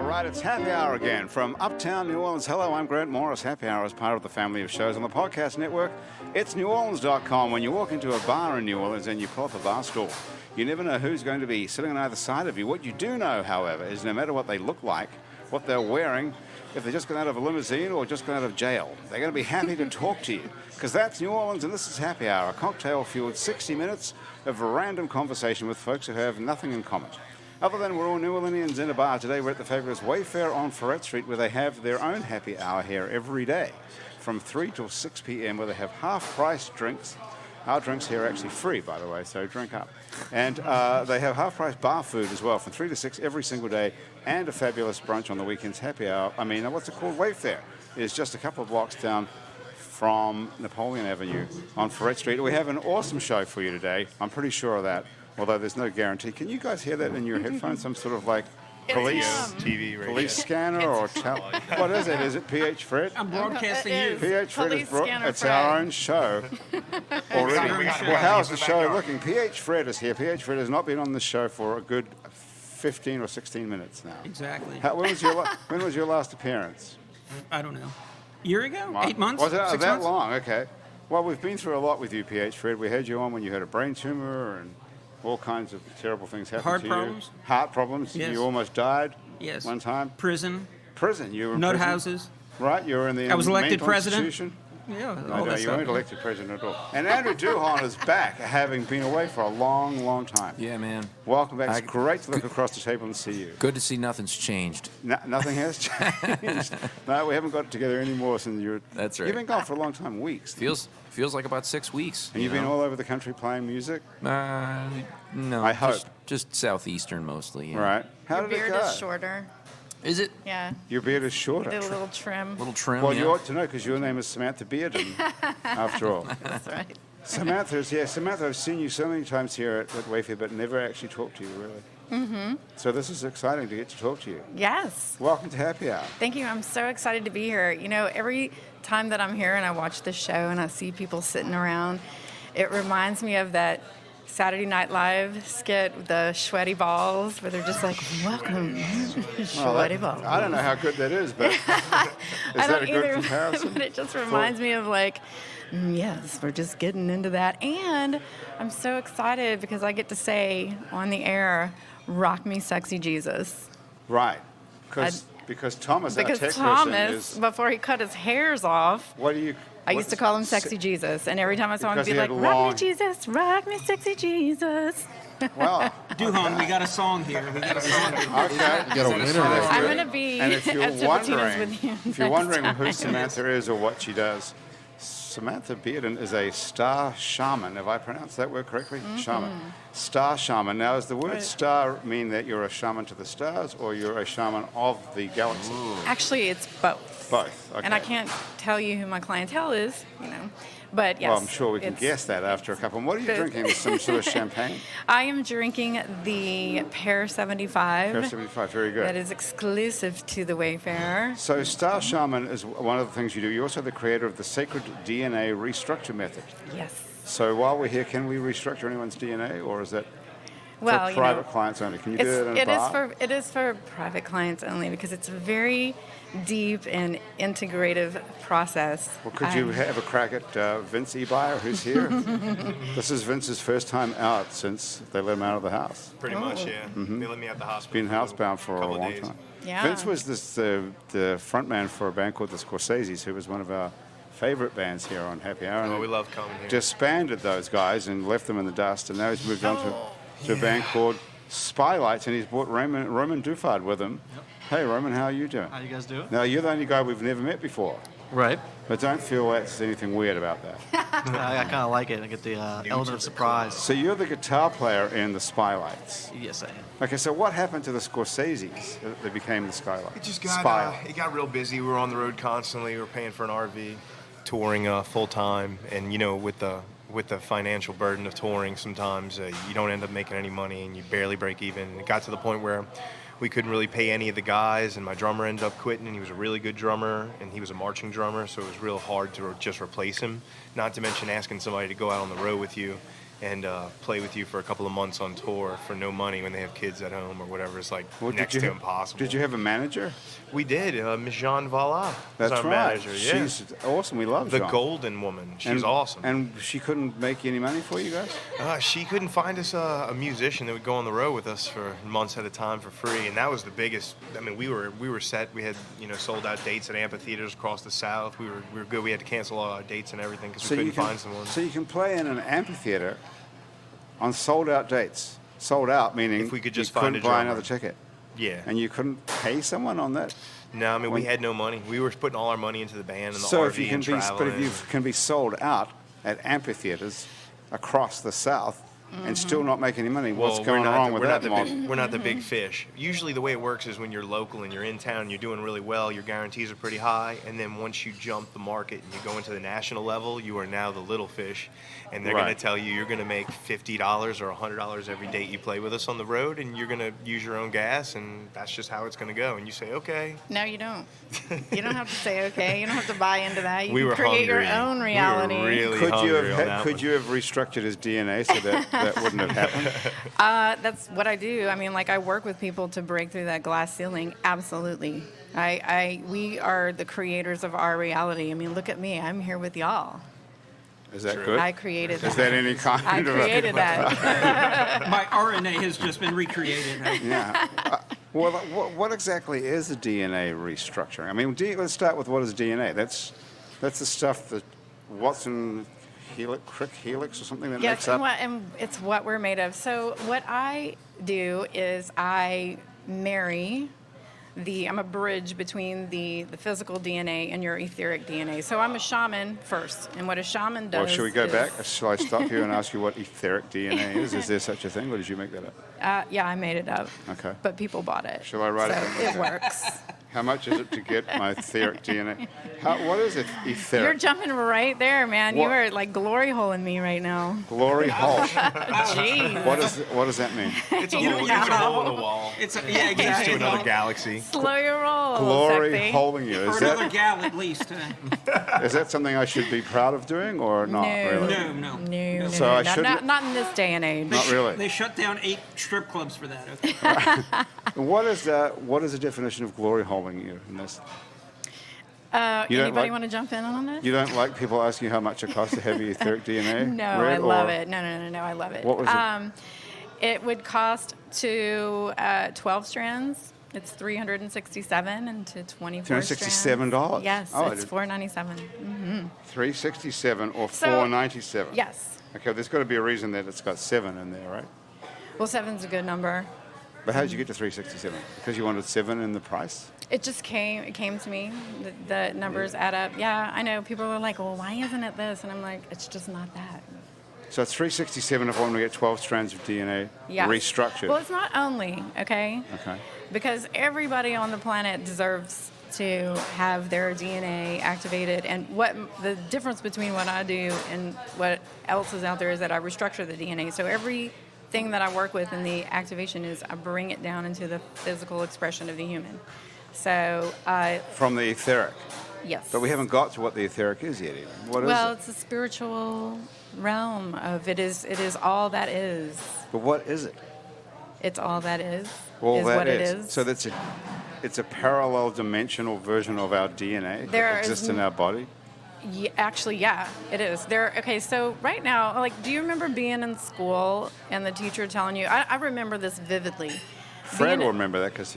right, it's Happy Hour again from Uptown New Orleans. Hello, I'm Grant Morris. Happy Hour is part of the family of shows on the podcast network. It's NewOrleans.com. When you walk into a bar in New Orleans and you pull up a bar stool, you never know who's going to be sitting on either side of you. What you do know, however, is no matter what they look like, what they're wearing, if they're just got out of a limousine or just got out of jail, they're going to be happy to talk to you. Because that's New Orleans, and this is Happy Hour, a cocktail-fueled 60 minutes of random conversation with folks who have nothing in common. Other than we're all New Orleanians in a bar, today we're at the fabulous Wayfair on Ferret Street, where they have their own happy hour here every day from 3 till 6 p.m., where they have half-price drinks. Our drinks here are actually free, by the way, so drink up. And they have half-price bar food as well from 3 to 6 every single day, and a fabulous brunch on the weekends. Happy Hour, what's it called? Wayfair is just a couple of blocks down from Napoleon Avenue on Ferret Street. We have an awesome show for you today. I'm pretty sure of that, although there's no guarantee. Can you guys hear that in your headphones? Some sort of like police TV, radio. Police scanner or what is it? Is it PH Fred? I'm broadcasting you. PH Fred Police is scanner it's Fred. our own show already. We got Well, how's the in the show backyard. looking? PH Fred is here. PH Fred has not been on the show for a good 15 or 16 minutes now. Exactly. When was your last appearance? I don't know. Year ago? Month? 8 months? Was it 6 that months? long? Okay. Well, we've been through a lot with you, PH Fred. We had you on when you had a brain tumor and all kinds of terrible things happened Heart to problems? you. Heart problems. Yes. You almost died. Yes. One time. Prison. Prison. You were in Nut prison. houses. Right. You were in the I was elected mental president. institution. Yeah, No, all no, that you stuff. weren't elected president at all. And Andrew Duhon is back, having been away for a long, long time. Yeah, man. Welcome back. It's great to look across the table and see you. Good to see nothing's changed. Nothing has changed. No, we haven't got together anymore since you're. That's right. You've been gone for a long time, weeks. Feels like about 6 weeks. And you've been all over the country playing music, No. I hope. Just southeastern mostly. Yeah. right? How Your did it beard go? is shorter. Is it Yeah. Your beard is shorter. Did a little trim. little trim? Well, yeah. you ought to know because your name is Samantha Bearden, after all. That's right. Samantha, I've seen you so many times here at Wayfair, but never actually talked to you, really. Mm-hmm. So this is exciting to get to talk to you. Yes. Welcome to Happy Hour. Thank you. I'm so excited to be here. You know, every time that I'm here and I watch the show and I see people sitting around, it reminds me of that Saturday Night Live skit, the sweaty balls, where they're just like, welcome, sweaty balls. I don't know how good that is, but is I that don't a good either, comparison? but it just reminds me of like, yes, we're just getting into that. And I'm so excited because I get to say on the air, rock me sexy Jesus. Right. Because Thomas, our Because tech Thomas, person, is... before he cut his hairs off, What do you... I used to call him Sexy Jesus. And every time I saw him, Because he'd be he like, had rock long- me Jesus, rock me sexy Jesus. Well, Duhon, we got a song here. We got a song here. okay. Got a winner I'm there. going to be And at if you're Tipitina's wondering, with you if you're next wondering who time. Samantha is or what she does, Samantha Bearden is a star shaman. Have I pronounced that word correctly? Mm-hmm. Shaman. Star shaman. Now, does the word Right. star mean that you're a shaman to the stars or you're a shaman of the galaxy? Actually, it's both. Both. Okay. And I can't tell you who my clientele is, you know. But yes. Well, I'm sure we can it's- guess that after a couple. What are you But- drinking? Some sort of champagne? I am drinking the Pear 75. Pear 75, very good. That is exclusive to the Wayfarer. So Star Shaman is one of the things you do. You're also the creator of the Sacred DNA Restructure Method. Yes. So while we're here, can we restructure anyone's DNA, or is that Well, for you private know, clients only? Can you do that in a it is bar? it is for private clients only because it's a very deep and integrative process. Well, could you have a crack at Vince Ebeyer, who's here? This is Vince's first time out since they let him out of the house. Pretty much, yeah. They let me out the hospital. Been housebound for a couple long days. time. Yeah. Vince was the front man for a band called the Scorseses, who was one of our favorite bands here on Happy Hour. Oh, And we love coming here. disbanded those guys and left them in the dust, and now he's moved on to a band called Spylights, and he's brought Roman Dufard with him. Hey, Roman, how are you doing? How you guys doing? Now, you're the only guy we've never met before, Right. but don't feel that's anything weird about that. I kind of like it. I get the element of surprise. So you're the guitar player in the Spylights. Yes, I am. Okay, so what happened to the Scorseses that they became the Skylights? It just got Spylights. it got real busy. We were on the road constantly. We were paying for an RV, touring full time, and you know, with the financial burden of touring, sometimes you don't end up making any money, and you barely break even. It got to the point where we couldn't really pay any of the guys, and my drummer ended up quitting, and he was a really good drummer, and he was a marching drummer, so it was real hard to just replace him. Not to mention asking somebody to go out on the road with you and play with you for a couple of months on tour for no money when they have kids at home or whatever. It's like Well, next to impossible. Did you have a manager? We did. Miss Jean Vala was That's our right. manager. Yeah. She's awesome. We love the Jean. golden woman. She's And- awesome. And she couldn't make any money for you guys? She couldn't find us a musician that would go on the road with us for months at a time for free, and that was the biggest. I mean, we were set. We had sold out dates at amphitheaters across the South. We were good. We had to cancel all our dates and everything because we couldn't find someone. So you can play in an amphitheater on sold out dates. Sold out meaning If we could just you find couldn't a buy drummer. another ticket. Yeah. And you couldn't pay someone on that. No, I mean When- we had no money. We were putting all our money into the band and the So RV if you can and be, but traveling. if you can be sold out at amphitheaters across the South and still not make any money, what's Well, going wrong with we're that not model? we're not the big fish. Usually the way it works is when you're local and you're in town, you're doing really well, your guarantees are pretty high, and then once you jump the market and you go into the national level, you are now the little fish, and they're going Right. to tell you you're going to make $50 or $100 every date you play with us on the road, and you're going to use your own gas, and that's just how it's going to go. And you say, okay. No, you don't. You don't have to say okay. You don't have to buy into that. You We can were create your hungry. own We were reality. really Could you hungry on have that could one. you have restructured his DNA so that that wouldn't have happened? That's what I do. I mean, like, I work with people to break through that glass ceiling. Absolutely. We are the creators of our reality. I mean, look at me. I'm here with y'all. Is that True. good? I created that. Is that any kind I of created that. My RNA has just been recreated. Yeah. Well, what exactly is a DNA restructuring? I mean, let's start with what is DNA. That's the stuff that Watson Crick Helix or something that Yes, makes up. and it's what we're made of. So what I do is I marry I'm a bridge between the physical DNA and your etheric DNA. So I'm a shaman first, and what a shaman does. Well, should we go is, back? Shall I stop you and ask you what etheric DNA is? Is there such a thing, or did you make that up? Yeah, I made it up. Okay. But people bought it. Shall I write it so down? it works. How much is it to get my etheric DNA? What is it, You're etheric? jumping right there, man. What? You are like glory holing me right now. Glory hole. Jeez. What does that mean? It's a You hole, don't it's a know. hole in the wall. It's yeah, Leads exactly. to another galaxy. Slow your roll. Glory sexy. holding you. Or Is another that gal at least. is that something I should be proud of doing or not No. really? No. No, So I not, shouldn't- not in this day and age. Not really. They shut down 8 strip clubs for that. Okay. What is the definition of glory holding you in this? You don't Anybody like- want to jump in on this? You don't like people asking you how much it costs to have your etheric DNA? No, read, I love or- it. No, I love it. What was it? It would cost to 12 strands. It's 367 and to 24 $367? strands. Yes, Oh, I it's did- $497. 367 or So- 497? Yes. Okay, there's got to be a reason that it's got 7 in there, right? Well, 7's a good number. But how did you get to 367? Because you wanted 7 in the price? It just came. It came to me. The numbers add up. Yeah, I know. People are like, "Well, why isn't it this?" And I'm like, "It's just not that." So it's 367 if I want to get 12 strands of DNA Yes. restructured. Well, it's not only okay. Okay. Because everybody on the planet deserves to have their DNA activated. And what the difference between what I do and what else is out there is that I restructure the DNA. So everything that I work with in the activation is I bring it down into the physical expression of the human. So, From the etheric. yes. But we haven't got to what the etheric is yet even. What is Well, it? it's a spiritual realm of it is all that is. But what is it? It's all that is. All is that what is. it is. So it's a parallel dimensional version of our DNA There that is exists in our body. Yeah, actually, yeah, it is. Okay, so right now, like, do you remember being in school and the teacher telling you? I remember this vividly. Fred Being- will remember that because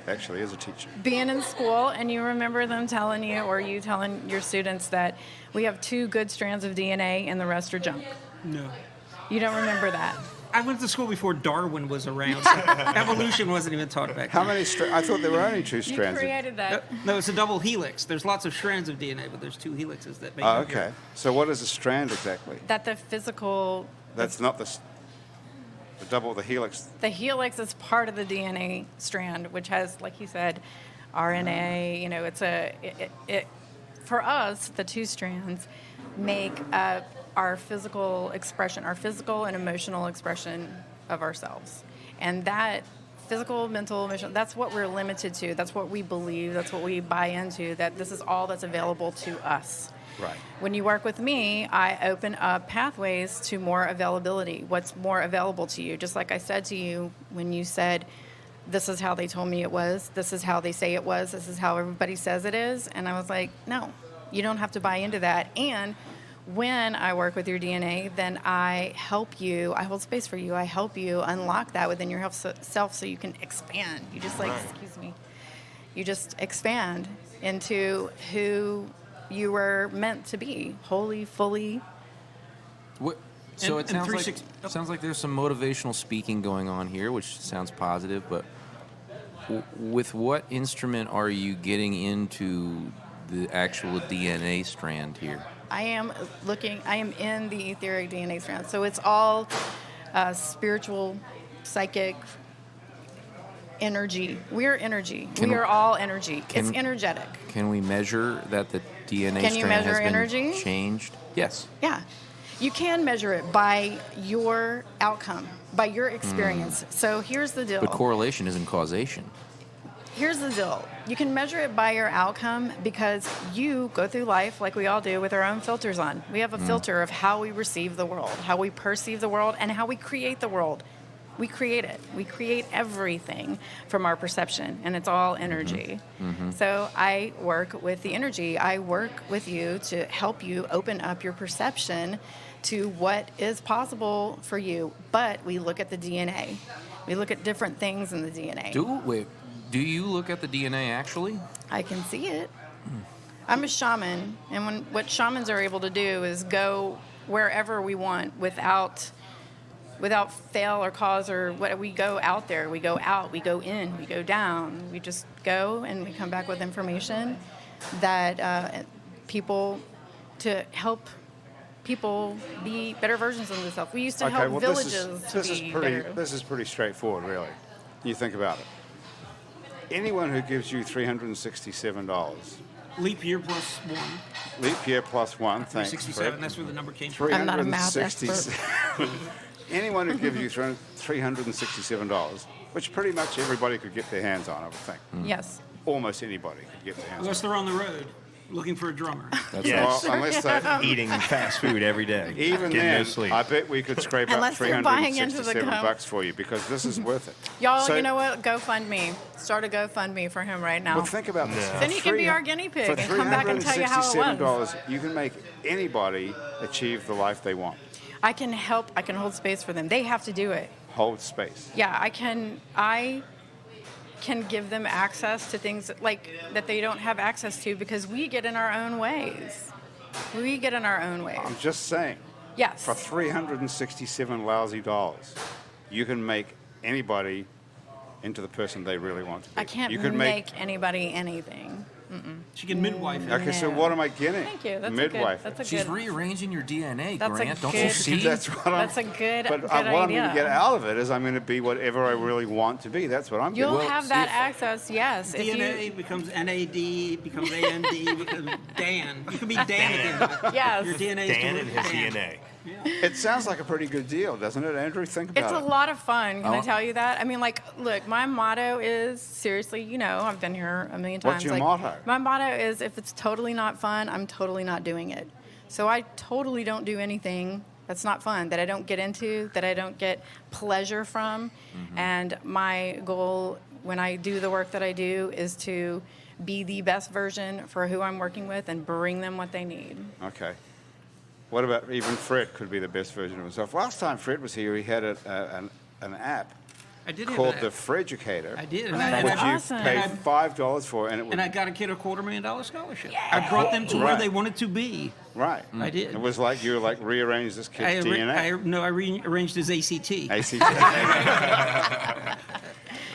actually is a teacher. Being in school and you remember them telling you, or you telling your students that we have 2 good strands of DNA and the rest are junk. No. You don't remember that? I went to school before Darwin was around. So evolution wasn't even taught back How then. many I thought there were only 2 You strands. created that. No, it's a double helix. There's lots of strands of DNA, but there's 2 helixes that make Oh, up okay. your- So what is a strand exactly? That the physical, That's not the double, the helix. the helix is part of the DNA strand, which has, like you said, RNA. You know, for us, the 2 strands make up our physical expression, our physical and emotional expression of ourselves. And that physical, mental, emotional. That's what we're limited to. That's what we believe. That's what we buy into, that this is all that's available to us. Right. When you work with me, I open up pathways to more availability. What's more available to you? Just like I said to you when you said, this is how they told me it was, this is how they say it was, this is how everybody says it is. And I was like, no, you don't have to buy into that. And when I work with your DNA, then I help you, I hold space for you, I help you unlock that within your self so you can expand. You just you just expand into who you were meant to be, wholly, fully. So And- it and sounds like there's some motivational speaking going on here, which sounds positive, but with what instrument are you getting into the actual DNA strand here? I am in the etheric DNA strand. So it's all spiritual, psychic, energy. We're energy. We are all energy. It's energetic. Can we measure that the DNA Can you strand measure has been energy? changed? Yes. Yeah. You can measure it by your outcome, by your experience. So here's the deal. But correlation isn't causation. Here's the deal. You can measure it by your outcome because you go through life like we all do with our own filters on. We have a filter of how we receive the world, how we perceive the world, and how we create the world. We create it. We create everything from our perception, and it's all energy. So I work with the energy. I work with you to help you open up your perception to what is possible for you. But we look at the DNA. We look at different things in the DNA. Do you look at the DNA actually? I can see it. I'm a shaman, and what shamans are able to do is go wherever we want without fail or cause or what. We go out there, we go out, we go in, we go down. We just go and we come back with information that people to help people be better versions of themselves. We used to help villages to be better. This is pretty straightforward, really. You think about it. Anyone who gives you $367, Leap year plus one. leap year plus one, thanks. 67. That's where the number came from. I'm not a math expert. 367. Anyone who gives you $367, which pretty much everybody could get their hands on, I would think. Yes. Almost anybody could get their hands on. Unless they're on the road looking for a drummer. Yes. Well, unless they, Eating fast food every day. even Getting then, no sleep. I bet we could scrape up Unless they're buying into the $367 for you because this is worth it. Y'all, So- you know what? GoFundMe. Start a GoFundMe for him right now. Well, think about this. No. Then he can be our guinea pig and come back and tell you how it was. $367, you can make anybody achieve the life they want. I can help. I can hold space for them. They have to do it. Hold space. Yeah, I can give them access to things that they don't have access to because we get in our own ways. We get in our own ways. I'm just saying, Yes. for $367 lousy dollars, you can make anybody into the person they really want to be. I can't You could make anybody anything. She can midwife it. Okay, so No. what am I getting? Thank you. That's Midwife. A good. That's a She's good. rearranging your DNA, That's a Grant. Don't you good- see? That's what I'm. That's a good. But good what I'm going idea. to get out of it is I'm going to be whatever I really want to be. That's what I'm You'll getting. have that access. Yes. If DNA you, becomes NAD, becomes AND, becomes Dan. You can be Dan at the end of it. yes. Your DNA is Dan and his Dan. DNA. It sounds like a pretty good deal, doesn't it, Andrew? Think about It's a it. lot of fun. Can I Oh. tell you that? I mean, look, my motto is seriously, I've been here a million times. What's your motto? My motto is if it's totally not fun, I'm totally not doing it. So I totally don't do anything that's not fun, that I don't get into, that I don't get pleasure from. And my goal when I do the work that I do is to be the best version for who I'm working with and bring them what they need. Okay. What about even Fred could be the best version of himself? Last time Fred was here, he had an app I did have called that. the Freducator, I did. And Oh, I, that's which you awesome. paid $5 for, and it would and I got a kid a $250,000 scholarship. I brought them to where Right. they wanted to be. right. I did. It was like you rearranged this kid's DNA. I rearranged his ACT. ACT.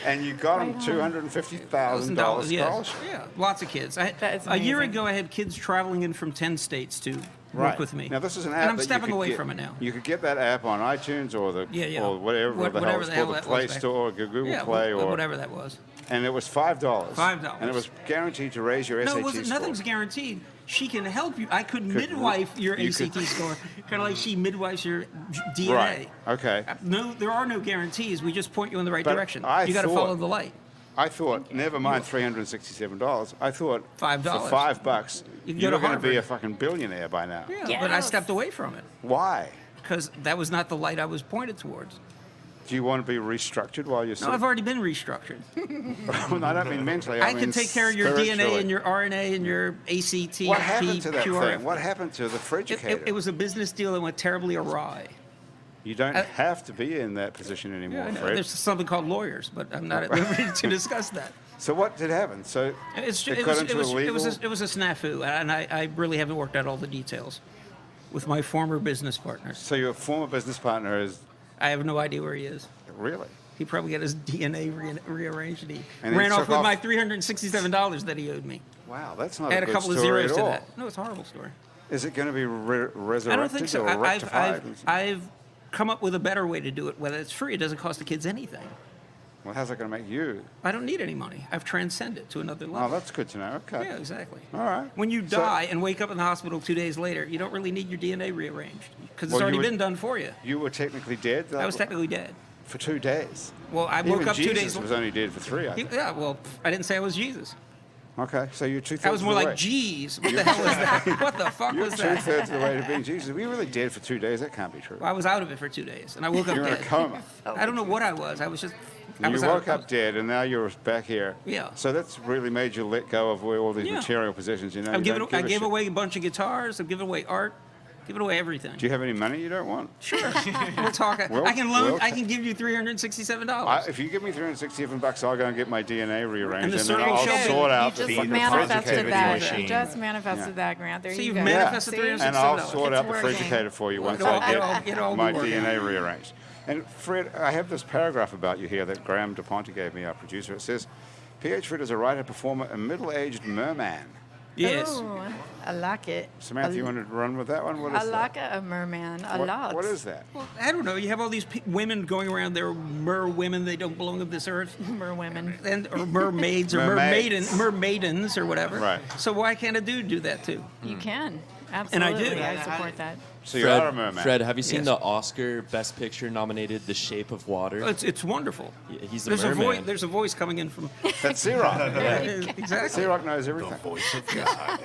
And you got him $250,000 scholarship. Yeah, lots of kids. That is A year amazing. ago, I had kids traveling in from 10 states to work with me. Now this is an app and I'm that stepping you could away get. from it now. You could get that app on iTunes or the or whatever the hell Whatever it's the hell called, the that Play was back- Store or Google yeah, Play or whatever that was. and it was $5. $5. And it was guaranteed to raise your No, SAT it wasn't. score. Nothing's guaranteed. she can help you. I could midwife your you ACT could- score, kind of like she midwives your DNA. Right. Okay. No, there are no guarantees. We just point you in the right But direction. I You got to thought- follow the light. I thought, never mind $367. I thought $5. for $5, You can you go were to going to be a Harvard. fucking billionaire by now. Yeah, but I stepped away from it Why? because that was not the light I was pointed towards. Do you want to be restructured while you're No, sitting? I've already been restructured. Well, I don't mean mentally. I mean can take care of your spiritually. DNA and your RNA and your ACT, What happened to that QRF. thing? What happened to the Frigicator? It was a business deal that went terribly awry. You don't have to be in that position anymore, I know. Fred. There's something called lawyers, but I'm not at liberty to discuss that. So what did happen? So It's, it it, got was, into it, was, a legal... it was a snafu, and I really haven't worked out all the details with my former business partners. So your former business partner is... I have no idea where he is. Really? He probably got his DNA rearranged, and he And he ran off took with off- my $367 that he owed me. Wow, that's not I a had a good couple of story zeros at to all. that. No, it's a horrible story. Is it going to be resurrected I don't think so. or rectified? I've come up with a better way to do it. Whether it's free, it doesn't cost the kids anything. Well, how's that going to make you? I don't need any money. I've transcended to another Oh, level. that's good to know. Okay. Yeah, exactly. All right. When you So- die and wake up in the hospital 2 days later, you don't really need your DNA rearranged because Well, it's already you would- been done for you. You were technically dead? I was technically dead. For 2 days? Well, I Even woke up Jesus 2 days. was only dead for 3, I think. Yeah, well, I didn't say I was Jesus. Okay, so you're two-thirds I was more of the like, way. geez, what the hell is that? What the fuck You're was that? two-thirds of the way to being Jesus. Were you really dead for 2 days? That can't be true. Well, I was out of it for 2 days, and I woke up You're in a dead. coma. I don't know what I was. I was just. I You was woke out, up dead, and now you're back here. Yeah. So that's really made you let go of all these Yeah. material possessions. You know, I you don't give a gave shit. away a bunch of guitars. I've given away art. Given away everything. Do you have any money you don't want? Sure. We'll talk. Well, I can loan. well, I can give you $367. If you give me $367, I'll go and get my DNA rearranged, And the then circle I'll shall be. sort out You the just fucking manifested Frigicator that. machine. You just manifested Yeah. that, Grant. There So you you've go. manifested See? $367. And I'll sort It's out the working. Frigicator for you once It'll I it'll all get be my working. DNA rearranged. And Fred, I have this paragraph about you here that Graham DePonte gave me, our producer. It says, P.H. Fred is a writer, performer, and middle-aged merman. Yes. Ooh, I like it. Samantha, you want to run with that one? What is I that? like a merman a lot. What is that? Well, I don't know. You have all these women going around. They're mer women. They don't belong on this earth. Mer women. And or mermaids or Mermaids. mermaidens or whatever. Right. So why can't a dude do that too? You can. And I do. Absolutely. I support that. So you are a merman. Fred, have you seen Yes. the Oscar Best Picture nominated The Shape of Water? It's wonderful. He's a There's a voice. merman. There's a voice coming in from. That's Xerox. Exactly. Xerox knows everything. Voice of God.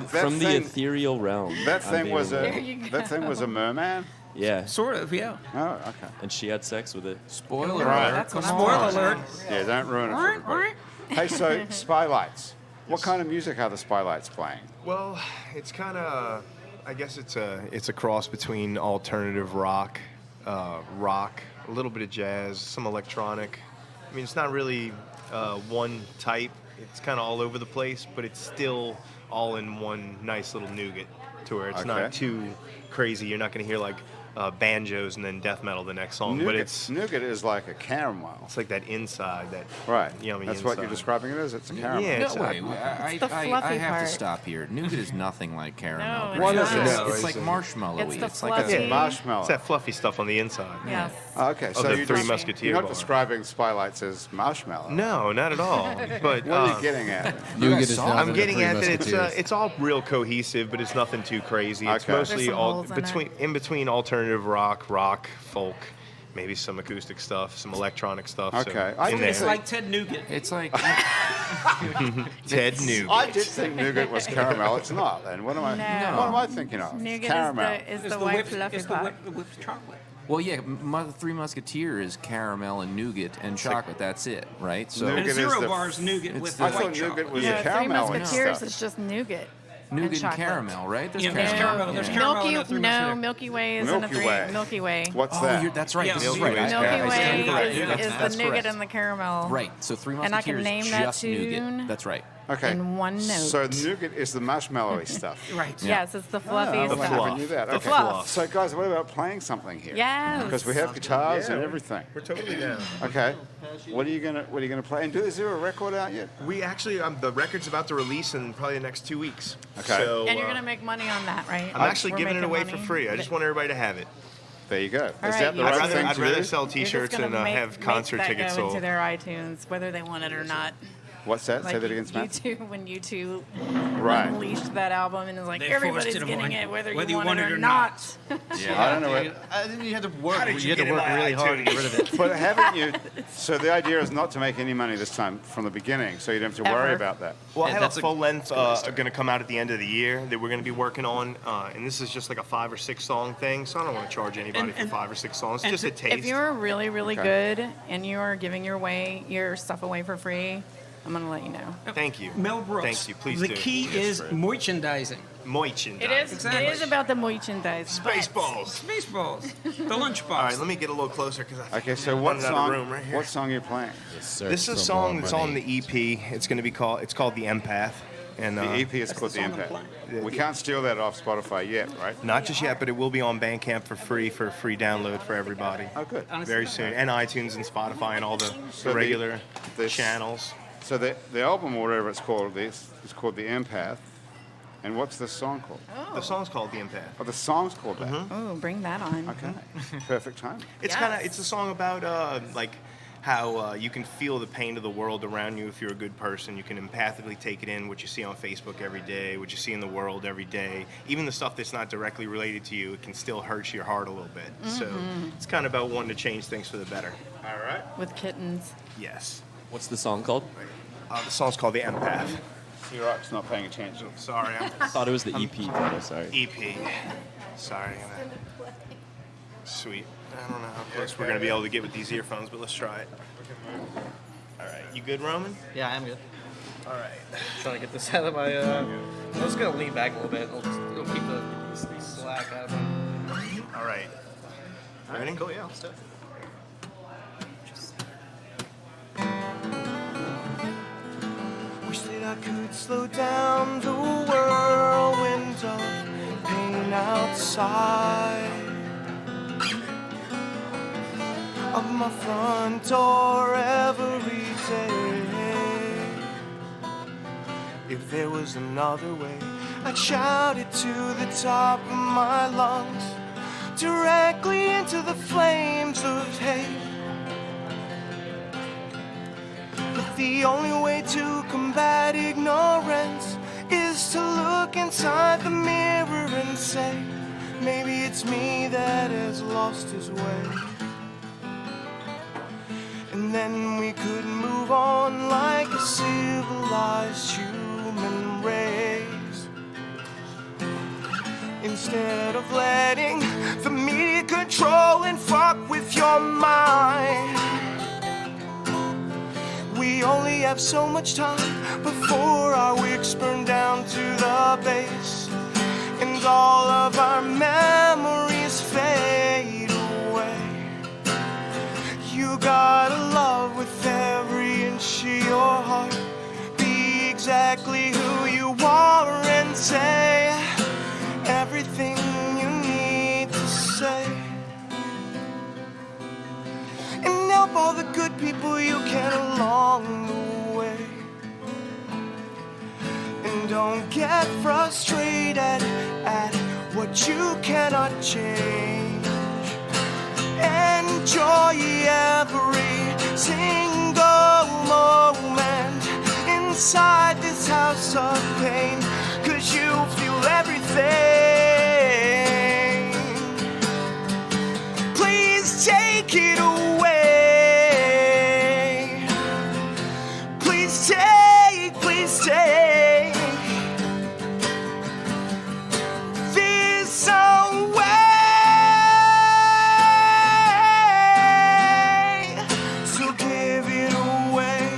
From the thing, ethereal realm. that I'm thing being was aware. There you go. that thing was a merman. Yeah, Sort of, yeah. Oh, okay. and she had sex with it. Spoiler Right. alert. That's what Come I'm Spoiler on. alert. Yeah, don't ruin it for everybody. Hey, so Spylights. What kind of music are the Spylights playing? Well, it's kind of, I guess it's a cross between alternative rock, rock, a little bit of jazz, some electronic. I mean, it's not really one type. It's kind of all over the place, but it's still all in one nice little nougat to where it's Okay. not too crazy. You're not going to hear like banjos and then death metal the next song, but Nougat is like a caramel. it's like that inside, that Right. yummy That's inside. what you're describing it as? It's a caramel. Yeah, No it's way. the I fluffy have to part. stop here. Nougat is nothing like caramel. it's What not. is it? No, It's like it's- marshmallowy. It's the It's like fluffy- a Marshmallow. It's that fluffy stuff on the inside. Yes. Okay, so the you're Three just- Musketeer You're not bar. describing Spylights as marshmallow. No, not at all. But What are you getting at? Nougat is I'm not I'm in the getting Three at that Musketeers. it's all real cohesive, but it's nothing too crazy. It's Okay. mostly There's some all holes in it. in between alternative rock, folk, maybe some acoustic stuff, some electronic stuff. Okay. So I in think there. It's like Ted Nugent. It's like Ted Nugent. I did think nougat was caramel. It's not. Then what am I? No. What am I thinking of? Nougat Caramel. is It's the white whipped, fluffy it's the part. whipped chocolate. well, yeah. Three Musketeer is caramel and nougat and chocolate. That's it, right? So Nougat And is Zero the- Bar's nougat with I the thought white nougat chocolate. was No, a Three caramel and Musketeers stuff. is just nougat. nougat and chocolate. caramel, right? There's Yeah, there's caramel. There's caramel in a Three No, Musketeer. Milky Way is in a Milky three. Way. Milky Way. What's Oh, that? that's right. Yeah, This is Milky right. Way. I- Milky I stand Way corrected. is the That's nougat correct. and the caramel. Right. So Three And I can Musketeers name is that just tune nougat. That's right. Okay. in one note. So nougat is the marshmallowy stuff. Right. Yes, it's the fluffy Oh, stuff. I never knew that. The Okay. fluff. So guys, what about playing something here? Yes. Because we have guitars and Yeah. everything. We're totally down. Okay. What are you gonna play? And is there a record out yet? We actually, the record's about to release in probably the next 2 weeks. Okay. So, And you're gonna make money on that, right? I'm actually We're giving it making away money. for free. I just want everybody to have it. There you go. Is right, that the you right just- thing I'd to rather do? sell You're just T-shirts gonna and make have concert that tickets go into sold. their iTunes, whether they want it or not. What's that? Like Say that again, Matt. U2, when U2 Right. unleashed that album and it was like They everybody's forced it getting on it, you, whether whether you you want it or not. Yeah, I don't know. I think you had to work. How did you You had to get in work my really hard to get rid of it. But haven't you? So the idea is not to make any money this time from the beginning, so you don't have to worry Ever. about that. Well, I Yeah, have that's a a full length going to come out at the end of the year that we're going to be working on, and this is just like a 5 or 6 song thing. So I don't want to charge anybody for 5 or 6 songs. It's just a taste. If you're really, really Okay. good and you are giving your stuff away for free, I'm gonna let you know. Thank you. Mel Brooks. Thank you. Please the do. key Yes, is Fred. merchandising. Merchandise. It is. Exactly. It is about the merchandise. but- Spaceballs. Spaceballs. The lunchbox. All right, let me get a little closer because I Okay, so I'm what running out of song? room right here. What song are you playing? This is a song that's on the EP. It's going to be called. It's called The Empath. And The EP is called The the song I'm Impact. playing. We can't steal that off Spotify yet, right? not just yet, but it will be on Bandcamp for free download for everybody. Oh, good. Very soon, and iTunes and Spotify and all the So the- regular this- channels. So the album, or whatever it's called, is called The Empath. And what's the song called? The song's called The Empath. Oh, the song's called that. Oh, bring that on. Okay. Perfect time. It's Yes. kind of it's a song about like how you can feel the pain of the world around you if you're a good person. You can empathically take it in, what you see on Facebook every day, what you see in the world every day. Even the stuff that's not directly related to you, it can still hurt your heart a little bit. So it's kind of about wanting to change things for the better. All right. With kittens. Yes. What's the song called? The song's called The Empath. You're right, it's not paying attention. Sorry, I thought it was the EP. Though, sorry. EP. Sorry. Sweet. I don't know how close we're going to be able to get with these earphones, but let's try it. All right. You good, Roman? Yeah, I am good. All right. Trying to get this out of my. I'm just gonna lean back a little bit. It'll keep the slack out of it. All right. Ready? Cool. Yeah. Let's do it. Wish that I could slow down the whirlwind of pain outside of my front door every day. If there was another way, I'd shout it to the top of my lungs, directly into the flames of hate. But the only way to combat ignorance is to look inside the mirror and say, maybe it's me that has lost his way. And then we could move on like a civilized human race, instead of letting the media control and fuck with your mind. We only have so much time before our wicks burn down to the base, and all of our memories fade away. You gotta love with every inch of your heart, be exactly who you are and say everything you need to say, and help all the good people you can along the way. And don't get frustrated at what you cannot change. Enjoy every single moment inside this house of pain, 'cause you feel everything. Please take it away. Please take this away. So give it away.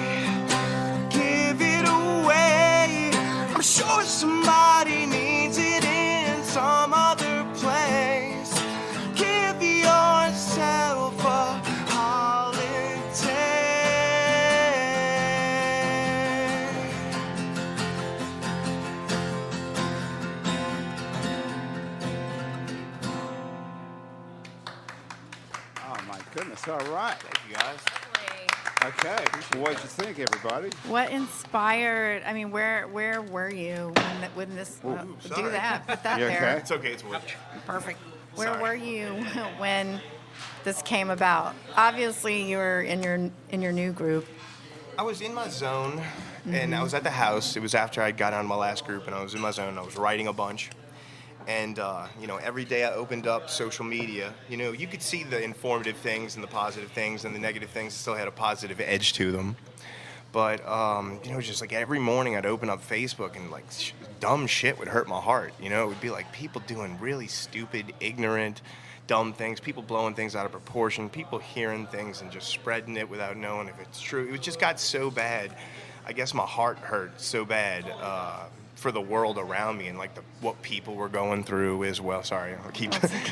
Give it away. I'm sure somebody needs it in some other place. Give yourself a holiday. Oh my goodness! All right. Thank you, guys. Okay. What did you think, everybody? What inspired? I mean, where were you when this? sorry. Do that. Put that You there. okay? It's okay, it's work. Perfect. Where Sorry. were you when this came about? Obviously, you were in your new group. I was in my zone, and I was at the house. It was after I got out of my last group, and I was in my zone. I was writing a bunch. And, every day I opened up social media, you could see the informative things and the positive things, and the negative things still had a positive edge to them. But, just like every morning I'd open up Facebook and like dumb shit would hurt my heart. It would be like people doing really stupid, ignorant, dumb things, people blowing things out of proportion, people hearing things and just spreading it without knowing if it's true. It just got so bad. I guess my heart hurt so bad for the world around me and like what people were going through as well. Sorry, I'll keep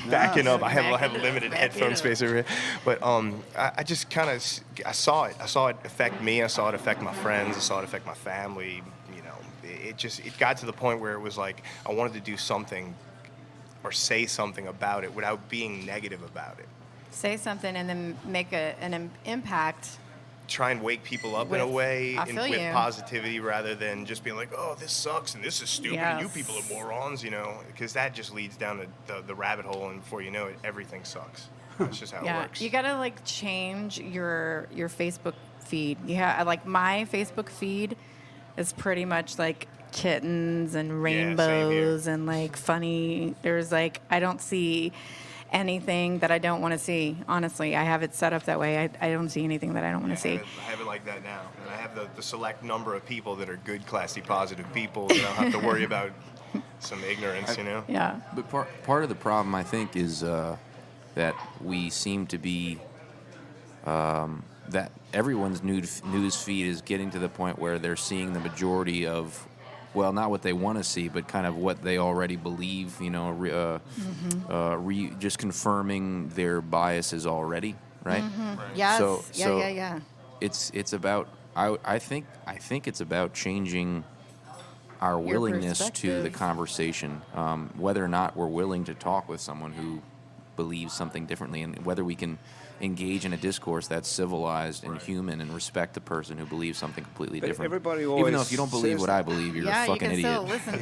backing up. I have limited headphone space over here. But I just kind of I saw it affect me. I saw it affect my friends. I saw it affect my family. It got to the point where it was like I wanted to do something or say something about it without being negative about it. Say something and then make an impact. Try and wake people up in a way with you. positivity rather than just being like, oh, this sucks and this is stupid and you people are morons, because that just leads down the rabbit hole, and before you know it, everything sucks. That's just how it works. You gotta like change your Facebook feed. Like my Facebook feed is pretty much like kittens and rainbows and like funny. There's like I don't see anything that I don't want to see. Honestly, I have it set up that way. I don't see anything that I don't want to see. I have it like that now. And I have the select number of people that are good, classy, positive people that don't have to worry about some ignorance, Yeah. But part of the problem, I think, is that we seem to be that everyone's news feed is getting to the point where they're seeing the majority of, well, not what they want to see, but kind of what they already believe, just confirming their biases already, right? Mm-hmm. Yes. So yeah. It's about, I think it's about changing our willingness to the conversation, whether or not we're willing to talk with someone who believes something differently, and whether we can engage in a discourse that's civilized and human and respect the person who believes something completely But different. everybody always Even though if you don't believe says what I believe, you're a fucking you can idiot. still listen.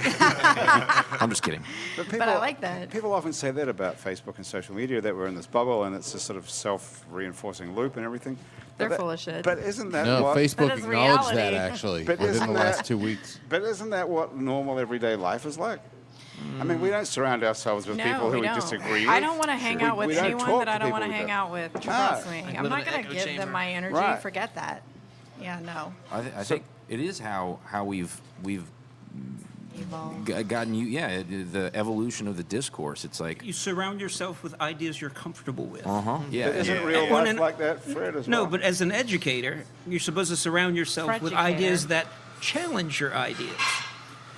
I'm just kidding. But I like that. People often say that about Facebook and social media, that we're in this bubble and it's this sort of self-reinforcing loop and everything. They're But full of shit. But isn't that No, what... Facebook That is acknowledged that reality. actually But within isn't the last that- 2 weeks. But isn't that what normal everyday life is like? I mean, we don't surround ourselves with people who we don't. disagree with. I don't want to hang out with We don't anyone talk that I to don't want to people hang that- out with. No. Trust me. Like I'm live not in an going to echo give chamber. them my energy. Right. Forget that. Yeah, no. I think it is how we've Evolve. gotten the evolution of the discourse. It's like, You surround yourself with ideas you're comfortable with. yeah, But isn't Yeah. real And life when- like that, Fred, as No, well? but as an educator, you're supposed to surround yourself with Educator. ideas that challenge your ideas.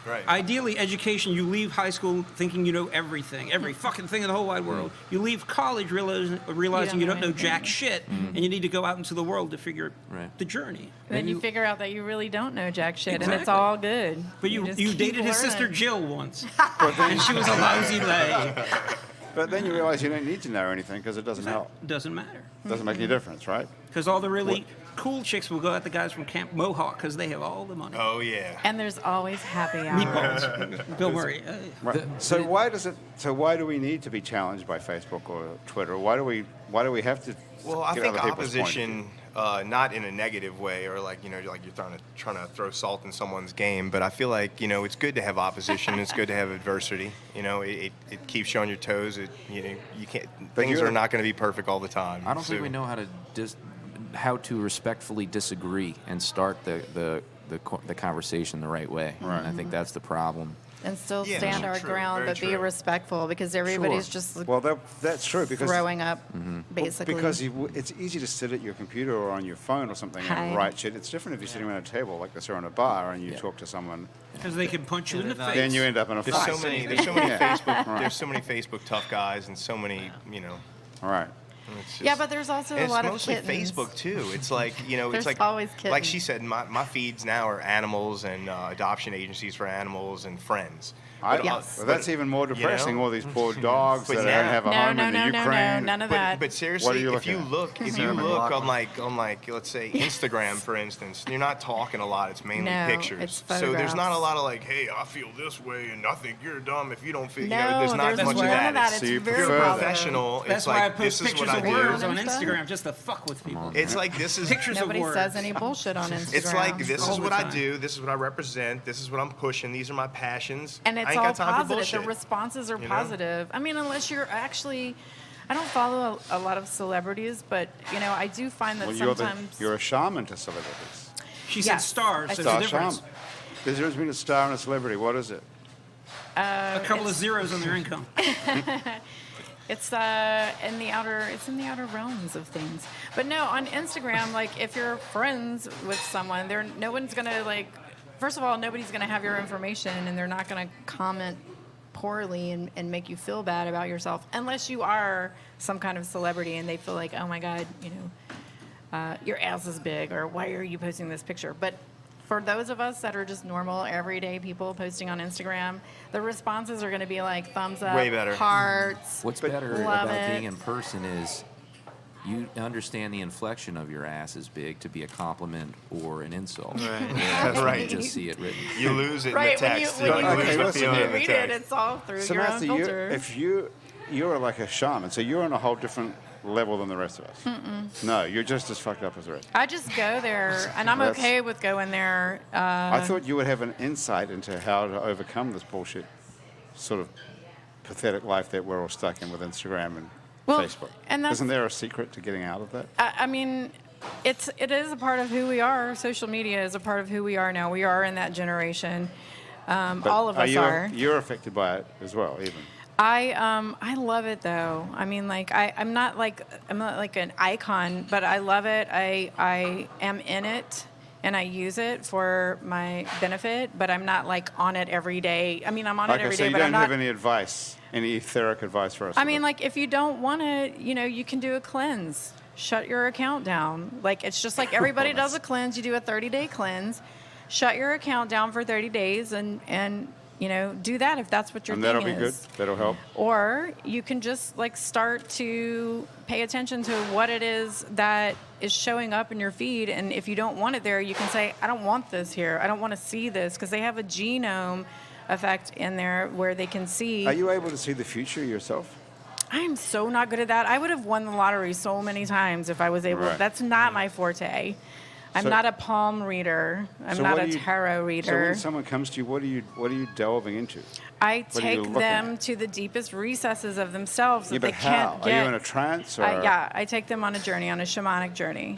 Right. Ideally, education, you leave high school thinking you know everything, every fucking thing in the whole wide world. You leave college realizing you don't know jack anything. shit, and you need to go out into the world to figure Right. the journey. And then you figure out that you really don't know jack shit, and it's Exactly. all good. But you just keep dated his sister learning. Jill once, and she was a lousy lay. But then you realize you don't need to know anything because it doesn't help. Doesn't matter. It doesn't make any difference, right? Because all the really cool chicks will go at the guys from Camp Mohawk because they have all the money. Oh, yeah. And there's always happy hour. Meatballs. Bill Murray. Right. So why do we need to be challenged by Facebook or Twitter? Why do we have to? Well, I get think other people's point of opposition, not in a negative way, or like you're trying to throw salt in someone's game. But I feel like it's good to have opposition. It's good to have adversity. It keeps you on your toes. You can't. Things you're- are not going to be perfect all the time. I don't think So- we know how to respectfully disagree and start the conversation the right way. Right. And I think that's the problem. And still Yeah, stand our true, ground, very but be true. respectful because everybody's Sure. just Well, that's true because throwing up, basically. Because it's easy to sit at your computer or on your phone or something Hi. and write shit. It's different if you're sitting around a table like this or in a bar and you talk to someone. Because they can punch you in the face. Then you end up in a There's fight. so many. There's so many Yeah. Facebook. There's so many Facebook tough guys, and so many. All right. It's just, yeah, but there's also a and lot it's of mostly kittens. Facebook too. It's like it's There's like always like kittens. she said, my feeds now are animals and adoption agencies for animals and friends. But, Yes. Well, that's even more depressing. know? All these poor dogs But that now- don't have a No, home no, in no, the no, Ukraine. none of But, that. but What are seriously, you if you looking at? look, on like let's say Instagram, for instance, you're not talking a lot. It's mainly No, pictures. it's So there's not a photographs. lot of like, hey, I feel this way, and I think you're dumb if you don't feel. No, there's not there's much of none that. of that. It's So you It's very prefer you're that. professional. That's it's why I like post this is pictures what of do. words on and stuff. Instagram just to fuck with people. It's like this is Pictures Nobody of words. says any bullshit on Instagram. It's like this All is the what I time. do. This is what I represent. This is what I'm pushing. These are my passions. And I it's ain't all got time for positive. bullshit. The responses are You know? positive. I mean, unless you're actually, I don't follow a lot of celebrities, but I do find that Well, sometimes. you're a shaman to celebrities. She said Yes. stars. I So said there's a Star difference. shaman. There's a difference between a star and a celebrity. What is it? A couple of zeros on their income. It's in the outer realms of things. But no, on Instagram, like if you're friends with someone, no one's gonna like. First of all, nobody's gonna have your information, and they're not gonna comment poorly and make you feel bad about yourself, unless you are some kind of celebrity and they feel like, oh my God, your ass is big, or why are you posting this picture? But for those of us that are just normal, everyday people posting on Instagram, the responses are going to be like thumbs up, Way better. hearts. What's better love about it. being in person is you understand the inflection of your ass is big to be a compliment or an insult. Right. Whereas Right. You just see it written. You lose it in Right, the text. when you, Okay, lose the listen, feeling you in the read it, text. it's all through your own Samantha, filter. if you're like a shaman, so you're on a whole different level than the rest of us. No, you're just as fucked up as the rest. I just go there, and I'm That's- okay with going there. I thought you would have an insight into how to overcome this bullshit sort of pathetic life that we're all stuck in with Instagram and Well, Facebook. and that's- Isn't there a secret to getting out of that? I mean, it is a part of who we are. Social media is a part of who we are now. We are in that generation. But All of us are. You're affected by it as well, even. I love it though. I mean, like I'm not like an icon, but I love it. I am in it and I use it for my benefit, but I'm not like on it every day. I mean, I'm on it Okay, every so day, you but don't I'm not. have any advice, any etheric advice for us? I mean, like if you don't want to, you can do a cleanse. Shut your account down. Like it's just like everybody does a cleanse. You do a 30-day cleanse. Shut your account down for 30 days and do that if that's what your and thing that'll be good. is. That'll help. Or you can just like start to pay attention to what it is that is showing up in your feed. And if you don't want it there, you can say, I don't want this here. I don't want to see this, because they have a genome effect in there where they can see. Are you able to see the future yourself? I'm so not good at that. I would have won the lottery so many times if I was able. Right. That's not my forte. I'm So- not a palm reader. I'm So not what a do you- tarot So reader. when someone comes to you, what are you delving into? I what are you take looking them at? to the deepest recesses of themselves Yeah, that but they how? can't Are get. you in a trance? Or Yeah, I take them on a journey, on a shamanic journey.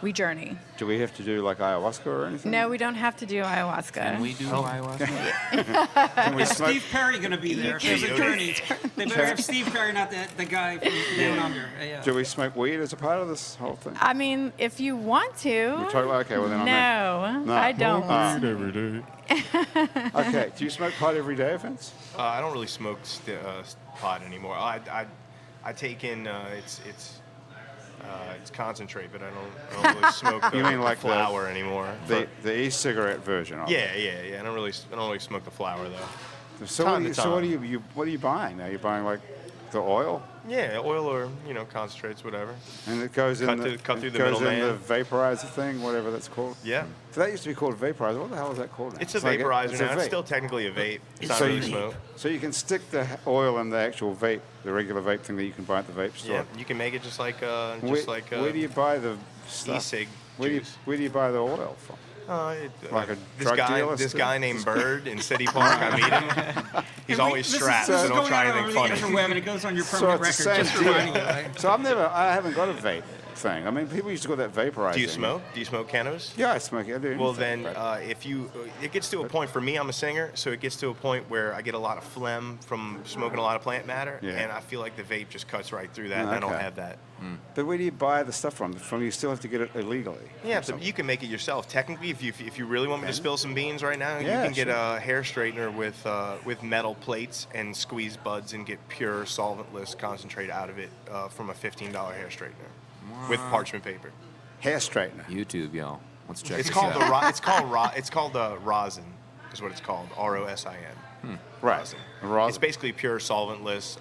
We journey. do we have to do like ayahuasca or anything? No, we don't have to do ayahuasca. Can we do ayahuasca? Can we Is smoke? Steve Perry going to be there? If there's a journey. They better have Steve Perry, not the guy from Down Under. Yeah. Do we smoke weed as a part of this whole thing? I mean, if you want to. We talk about, okay, well then I'm in. No, No. I don't. every day. Okay, do you smoke pot every day, Vince? I don't really smoke pot anymore. I take in it's concentrate, but I don't really smoke You mean like the- flower anymore. The e-cigarette version of it. Yeah. I don't really smoke the flower though. So Time what, to so what time. are you buying? Are you buying like the oil? Yeah, oil or concentrates, whatever. And it goes Cut in through- the cut through the goes in the middleman. vaporizer thing, whatever that's called. Yeah, So that used to be called vaporizer. What the hell is that called now? it's a like vaporizer it's a now. It's vape. still technically a vape. It's not So really you- smoke. So you can stick the oil in the actual vape, the regular vape thing that you can buy at the vape store. Yeah, you can make it just like Where do you buy the stuff? e-cig Where juice. do you buy the oil from? Like a this drug guy, dealer this still? guy named Bird in City Park. I meet him. He's always strapped, This so is don't going try out anything over the funny. interweb, and it goes on your So permanent it's the record. same Just deal. reminding you. Right? So I haven't got a vape thing. I mean, people used to go that vaporizer. Do you smoke? Do you smoke cannabis? Yeah, I smoke it. I do. Well, anything, then, but- if you, it gets to a point for me. I'm a singer, so it gets to a point where I get a lot of phlegm from smoking a lot of plant matter, Yeah. and I feel like the vape just cuts right through that. And I don't Okay. have that. But where do you buy the stuff from? You still have to get it illegally. Yeah, so you can make it yourself. Technically, if you really want me to spill some beans right now, Yeah, you can get sure. a hair straightener with metal plates and squeeze buds and get pure solventless concentrate out of it from a $15 hair straightener with parchment paper. Hair straightener. YouTube, y'all. Let's check It's this called out. it's called rosin, is what it's called. ROSIN. Right. Rosin. Rosin. It's basically pure solventless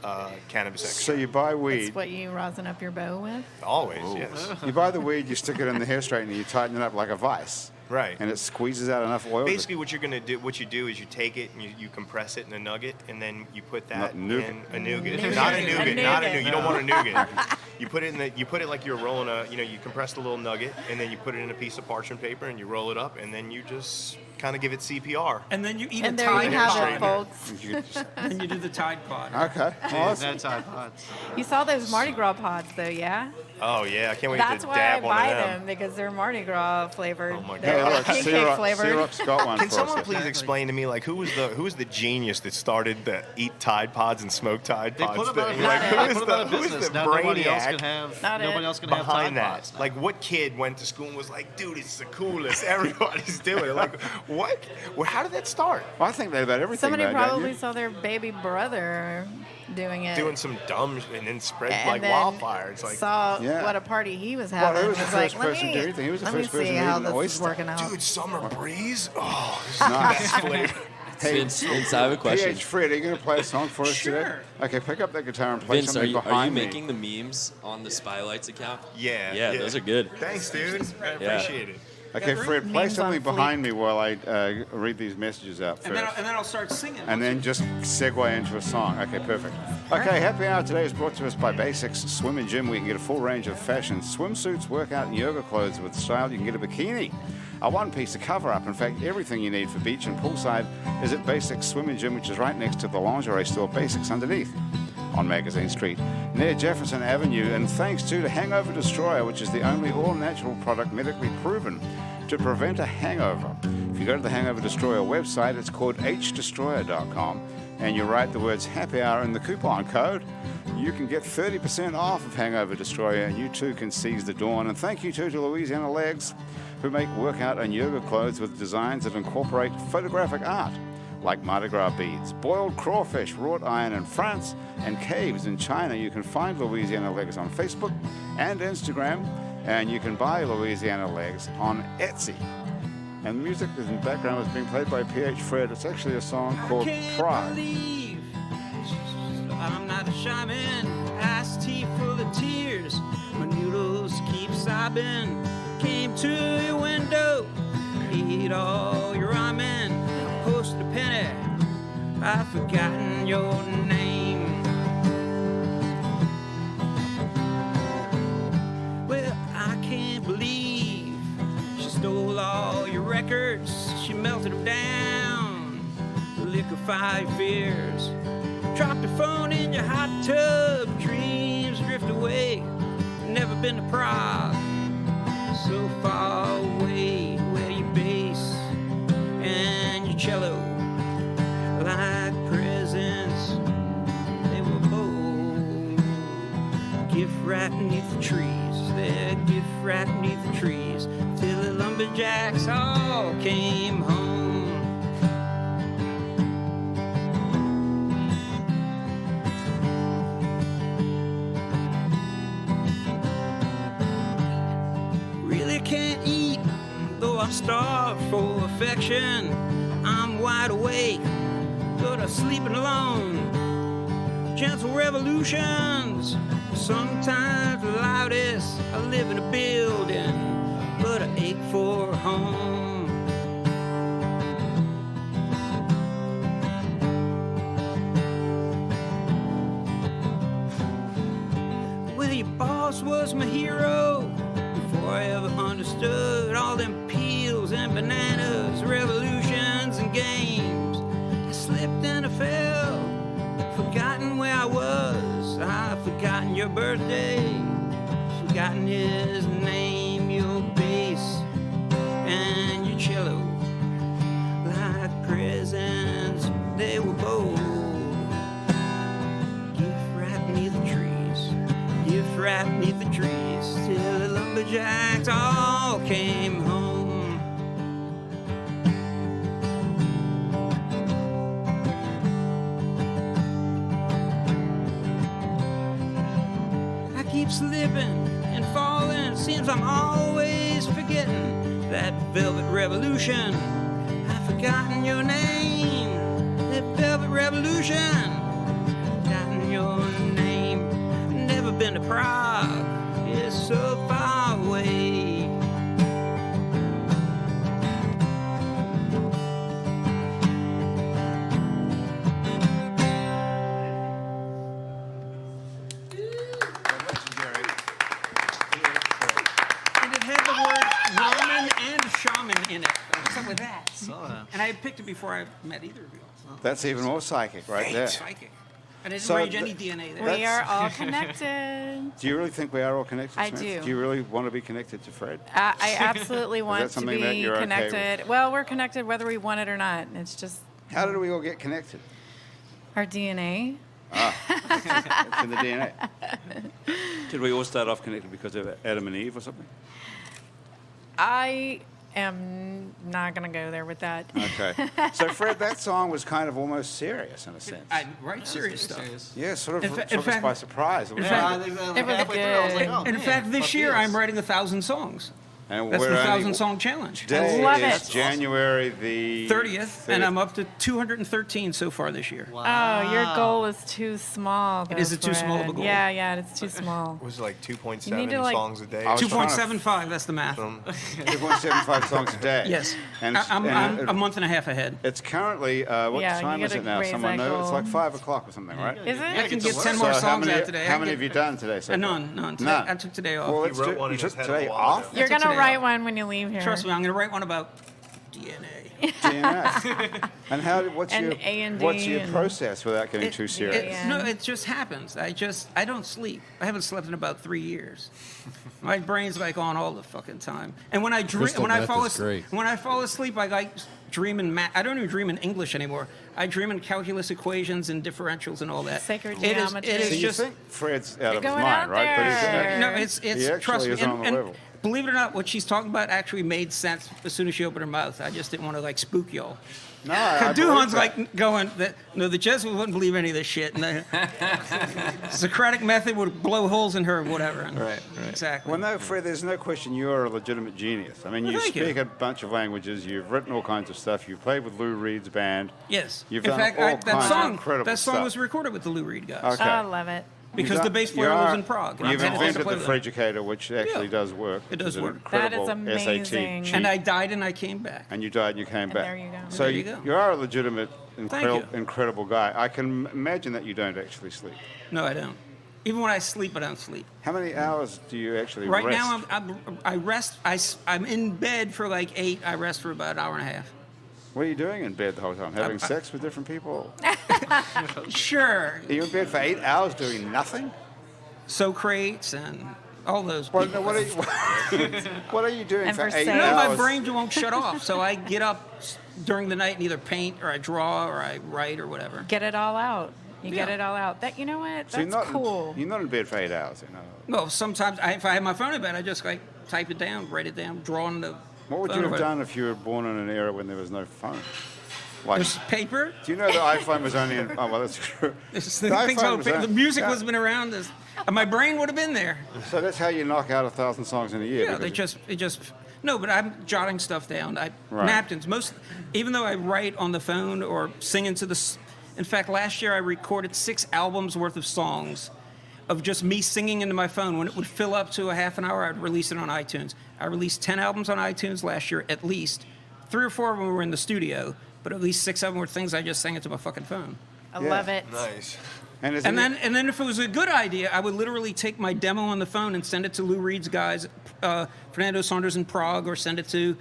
cannabis So extract. you buy That's weed. what you rosin up your bow with. Always, yes. You buy the weed, you stick it in the hair straightener, you tighten it up like a vice. Right. And it squeezes out enough oil. Basically, what you do is you take it and you compress it in a nugget, and then you put that Nougat. in a nougat. Nougat. Not a A nougat. Not a nougat. nougat. You don't want a nougat. You put it like you're rolling you compress the little nugget, and then you put it in a piece of parchment paper, and you roll it up, and then you just kind of give it CPR. And then you eat And a there you Tide have Pod. it, folks. You could just- And you do the Tide Pod. okay. Well, that's- That's iPods. You saw those Mardi Gras pods, though, yeah? Oh yeah, I can't wait That's to why I dab one buy of them, because they're Mardi Gras flavored. Oh my They're yeah, look, king cake flavored. Xerox got one Can for someone us. please explain to me, like, who was the genius that started the eat Tide Pods and smoke Tide They Pods put them out thing? of, Like, Not they who put them out is of the, who is business. the Now nobody else brainiac can have. Not Nobody it. else can have Tide behind that? Pods. Like, what kid went to school and was like, dude, it's the coolest. Everybody's doing it. Like, what? Well, how did that start? Well, I think that about everything. Somebody though, don't probably you? saw their baby brother doing it. Doing some dumb and then spread and like then wildfire. It's like, saw Yeah. what a party he was Well, having. he was the was like, first let person me, to do anything. He was the let me first person see to how eat an this is oyster. working out. dude, summer breeze. Oh, this is Nice. the best flavor. Hey, Vince, I have a question. PH Fred, are you going to play a song for us today? Sure. Okay, pick up that guitar and play Vince, are something you behind me. making the memes on the Spylights account? Yeah. Yeah, those are good. Thanks, dude. I Yeah. appreciate it. Okay, Fred, play Memes on something fleek. behind me while I read these messages out first. And then I'll start singing. And then just segue into a song. Okay, perfect. Okay, Happy Hour today is brought to us by Basics Swim and Gym. We can get a full range of fashion swimsuits, workout, and yoga clothes with style. You can get a bikini, a one-piece, a cover-up. In fact, everything you need for beach and poolside is at Basics Swim and Gym, which is right next to the lingerie store Basics underneath on Magazine Street, near Jefferson Avenue. And thanks to Hangover Destroyer, which is the only all-natural product medically proven to prevent a hangover. If you go to the Hangover Destroyer website, it's called hdestroyer.com, and you write the words Happy Hour in the coupon code, you can get 30% off of Hangover Destroyer, and you too can seize the dawn. And thank you too to Louisiana Legs, who make workout and yoga clothes with designs that incorporate photographic art, like Mardi Gras beads, boiled crawfish, wrought iron in France, and caves in China. You can find Louisiana Legs on Facebook and Instagram, and you can buy Louisiana Legs on Etsy. And the music in the background is being played by PH Fred. It's actually a song I called can't Pride. believe I'm not a shaman. Iced tea full of tears. My noodles keep sobbing. Came to your window, ate all your ramen. Posted a penny. I've forgotten your name. Well, I can't believe she stole all your records. She melted them down, liquefied your fears. Dropped your phone in your hot tub. Dreams drift away. Never been to Prague. So far away where your bass and your cello, like presents, they were both gift wrapped beneath the trees. They're gift wrapped beneath the trees till the lumberjacks all came home. Really can't eat, though I'm starved for affection. I'm wide awake, but I'm sleeping alone. Gentle revolutions, sometimes the loudest. I live in a building, but I ache for home. Well, your boss was my hero before I ever understood all them peels and bananas, revolutions and games. I slipped and I fell, forgotten where I was. I've forgotten your birthday, forgotten his name, your bass and your cello. Like presents, they were both gift wrapped beneath the trees, gift wrapped beneath the trees, till the lumberjacks all came home. I keep slipping and falling, seems I'm always forgetting that velvet revolution. I've forgotten your name, that velvet revolution. Forgotten your name, never been to Prague, it's so far away. before I met either of you. That's even more psychic right there. Psychic. I didn't So arrange th- any DNA there. We are all connected. Do you really think we are all connected, I Smith? do. Do you really want to be connected to Fred? I absolutely want to something that be you're okay with? connected. Well, we're connected whether we want it or not. It's just How did we all get connected? our DNA. It's in the DNA. Did we all start off connected because of Adam and Eve or something? I am not going to go there with that. Okay. So, Fred, that song was kind of almost serious in a sense. I write serious stuff. Yeah, sort In of fa- took in us fact- by surprise. in fact- It was halfway through, I was like, good. oh, In man, fact, this fuck year yes. I'm writing 1,000 songs. And That's we're the only- 1,000 song challenge. Today Love is it. January the 30th, and I'm up to 213 so far this year. Oh, your goal is too small. Though, Is it too small of a Fred. goal? Yeah, it's too small. Was it like You need 2.7 to, like- songs a day? I was trying to- 2.75, that's the math. 2.75 songs a day. Yes. And, I'm and a month and a half ahead. it's currently, what Yeah, you time is gotta it now? raise Someone that know? It's goal. like 5 o'clock or something, right? Is I it? can get to 10 work. more So songs how many, out today. How I many can have you done today? So far? None. Today, None. I took today off. Well, He let's wrote do, one you in his took head a today while off? ago. You're took going to today write off. one when you leave here. Trust me, I'm going to write one about DNA. DNA. And what's And your A&D what's your and- process without getting too serious? No, it just happens. I don't sleep. I haven't slept in about 3 years. My brain's like on all the fucking time. And when I Crystal when I meth fall is great. when I fall asleep, I like dream in math. I don't even dream in English anymore. I dream in calculus equations and differentials and all that. Sacred It is- geometry. It So is you just think Fred's out of his going mind, out right? But he's there. no. It's He actually trust me. is on the level. Believe it or not, what she's talking about actually made sense as soon as she opened her mouth. I just didn't want to like spook y'all. no, I believe Duhan's that. like going that no, the Jesuits wouldn't believe any of this shit. And the Socratic method would blow holes in her or whatever. And Right. Exactly. Well, no, Fred, there's no question you're a legitimate genius. I mean, Well, you thank you. speak a bunch of languages, you've written all kinds of stuff, you've played with Lou Reed's band. Yes. You've In done fact, all that kinds of song incredible that song stuff. was recorded with the Lou Reed guys. Okay. I love it. Because the bass player lives in Prague. and You've I had to invented play the with him. Fredgicator, which actually Yeah. does work. It does It's an work. That is incredible SAT amazing. cheat. And I died and I came back. And you died and you came back. there you go. So There you go. you are a legitimate, you. incredible guy. I can imagine that you don't actually sleep. No, I don't. Even when I sleep, I don't sleep. How many hours do you actually Right rest? now, I rest. I'm in bed for like 8. I rest for about an hour and a half. What are you doing in bed the whole time? Having sex with different people? Sure. Are you in bed for 8 hours doing nothing? Socrates and all those Well, people. no, what are you doing And for for 8 sex. No, hours? my brain won't shut off. So I get up during the night and either paint or I draw or I write or whatever. Get it all out. You get Yeah. it all out. That, you know what? So That's you're not, cool. You're not in bed for 8 hours, you know. Well, sometimes if I have my phone in bed, I just like type it down, write it down, draw on the. What would phone you or have whatever. done if you were born in an era when there was no phone? Like, There's paper. do you know the iPhone was only in... Oh, well, that's true. There's The things iPhone on was paper. only- The music Yeah. was been around. And my brain would have been there. So that's how you knock out 1,000 songs in a year. Yeah, because it just. No, but I'm jotting stuff down. Right. Napkins. Even though I write on the phone or sing into the. In fact, last year I recorded 6 albums worth of songs, of just me singing into my phone. When it would fill up to a half an hour, I'd release it on iTunes. I released 10 albums on iTunes last year, at least. 3 or 4 of them were in the studio, but at least 6 of them were things I just sang into my fucking phone. I Yeah. love it. Nice. And, is And it- then if it was a good idea, I would literally take my demo on the phone and send it to Lou Reed's guys, Fernando Saunders in Prague, or send it to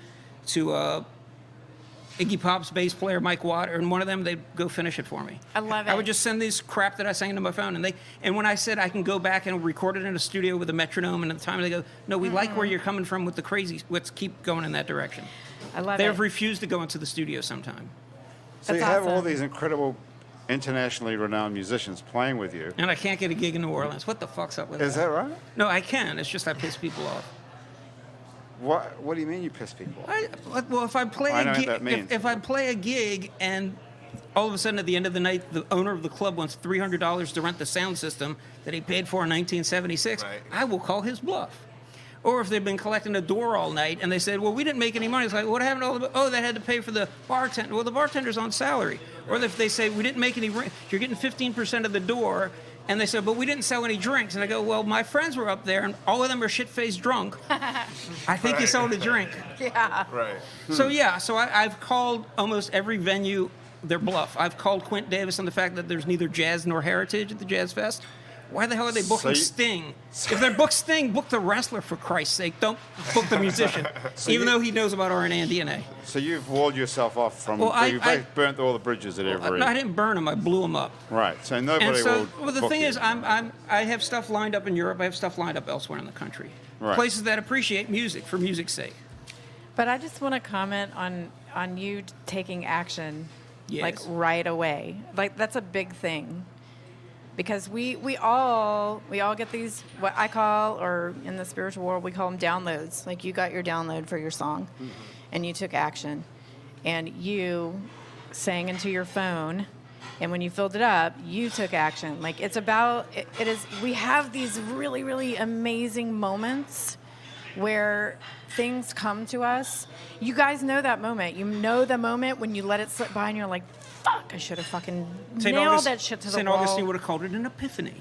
Iggy Pop's bass player Mike Watt, and one of them, they'd go finish it for me. I love I would it. just send these crap that I sang into my phone, and when I said I can go back and record it in a studio with a metronome, and at the time they go, no, we like where you're coming from with the crazy. Let's keep going in that direction. I love They it. have refused to go into the studio sometime, so you That's have all awesome. these incredible, internationally renowned musicians playing with you. and I can't get a gig in New Orleans. What the fuck's up with Is that right? No, I can. It's just I piss people off. What do you mean you piss people off? Well, if I play I know a what gig, that means. if I play a gig and all of a sudden at the end of the night, the owner of the club wants $300 to rent the sound system that he paid for in 1976, Right. I will call his bluff. Or if they've been collecting a door all night and they said, well, we didn't make any money. It's like, what happened to all the, oh, they had to pay for the bartender. Well, the bartender's on salary. Or if they say, we didn't make any rent, you're getting 15% of the door. And they said, but we didn't sell any drinks. And I go, well, my friends were up there and all of them are shit-faced drunk. I think you sold a drink. Right. So yeah, I've called almost every venue their bluff. I've called Quint Davis on the fact that there's neither jazz nor heritage at the Jazz Fest. Why the hell are they booking you- Sting? If they're book Sting, book the wrestler for Christ's sake. Don't book the musician, even though he knows about RNA and DNA. So you've walled yourself off from. Well, I- you've burnt all the bridges at every. No, I didn't burn them. I blew them up. Right. So nobody And so, will. well, the book thing you. is, I have stuff lined up in Europe. I have stuff lined up elsewhere in the country. Right. Places that appreciate music for music's sake. But I just want to comment on you taking action, Yes. like right away. Like that's a big thing, because we all get these, what I call, or in the spiritual world we call them downloads. Like you got your download for your song, and you took action, and you sang into your phone. And when you filled it up, you took action. Like it's about, it is, we have these really, really amazing moments where things come to us. You guys know that moment. You know the moment when you let it slip by and you're like, fuck, I should have fucking nailed that shit to the St. wall. Augustine would have called it an epiphany.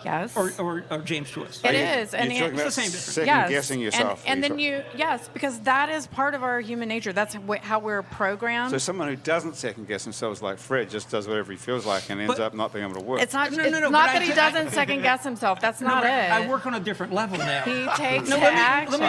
Yes. Or James Joyce. It is. And You're talking it's about the same difference. second guessing yourself. And then yes, because that is part of our human nature. That's how we're programmed. So someone who doesn't second guess themselves like Fred just does whatever he feels like and ends But- up not being able to work. it's not, No, it's no, no, not but that I- he doesn't second guess himself. That's No, not but it. I work on a different level now. He takes No, action.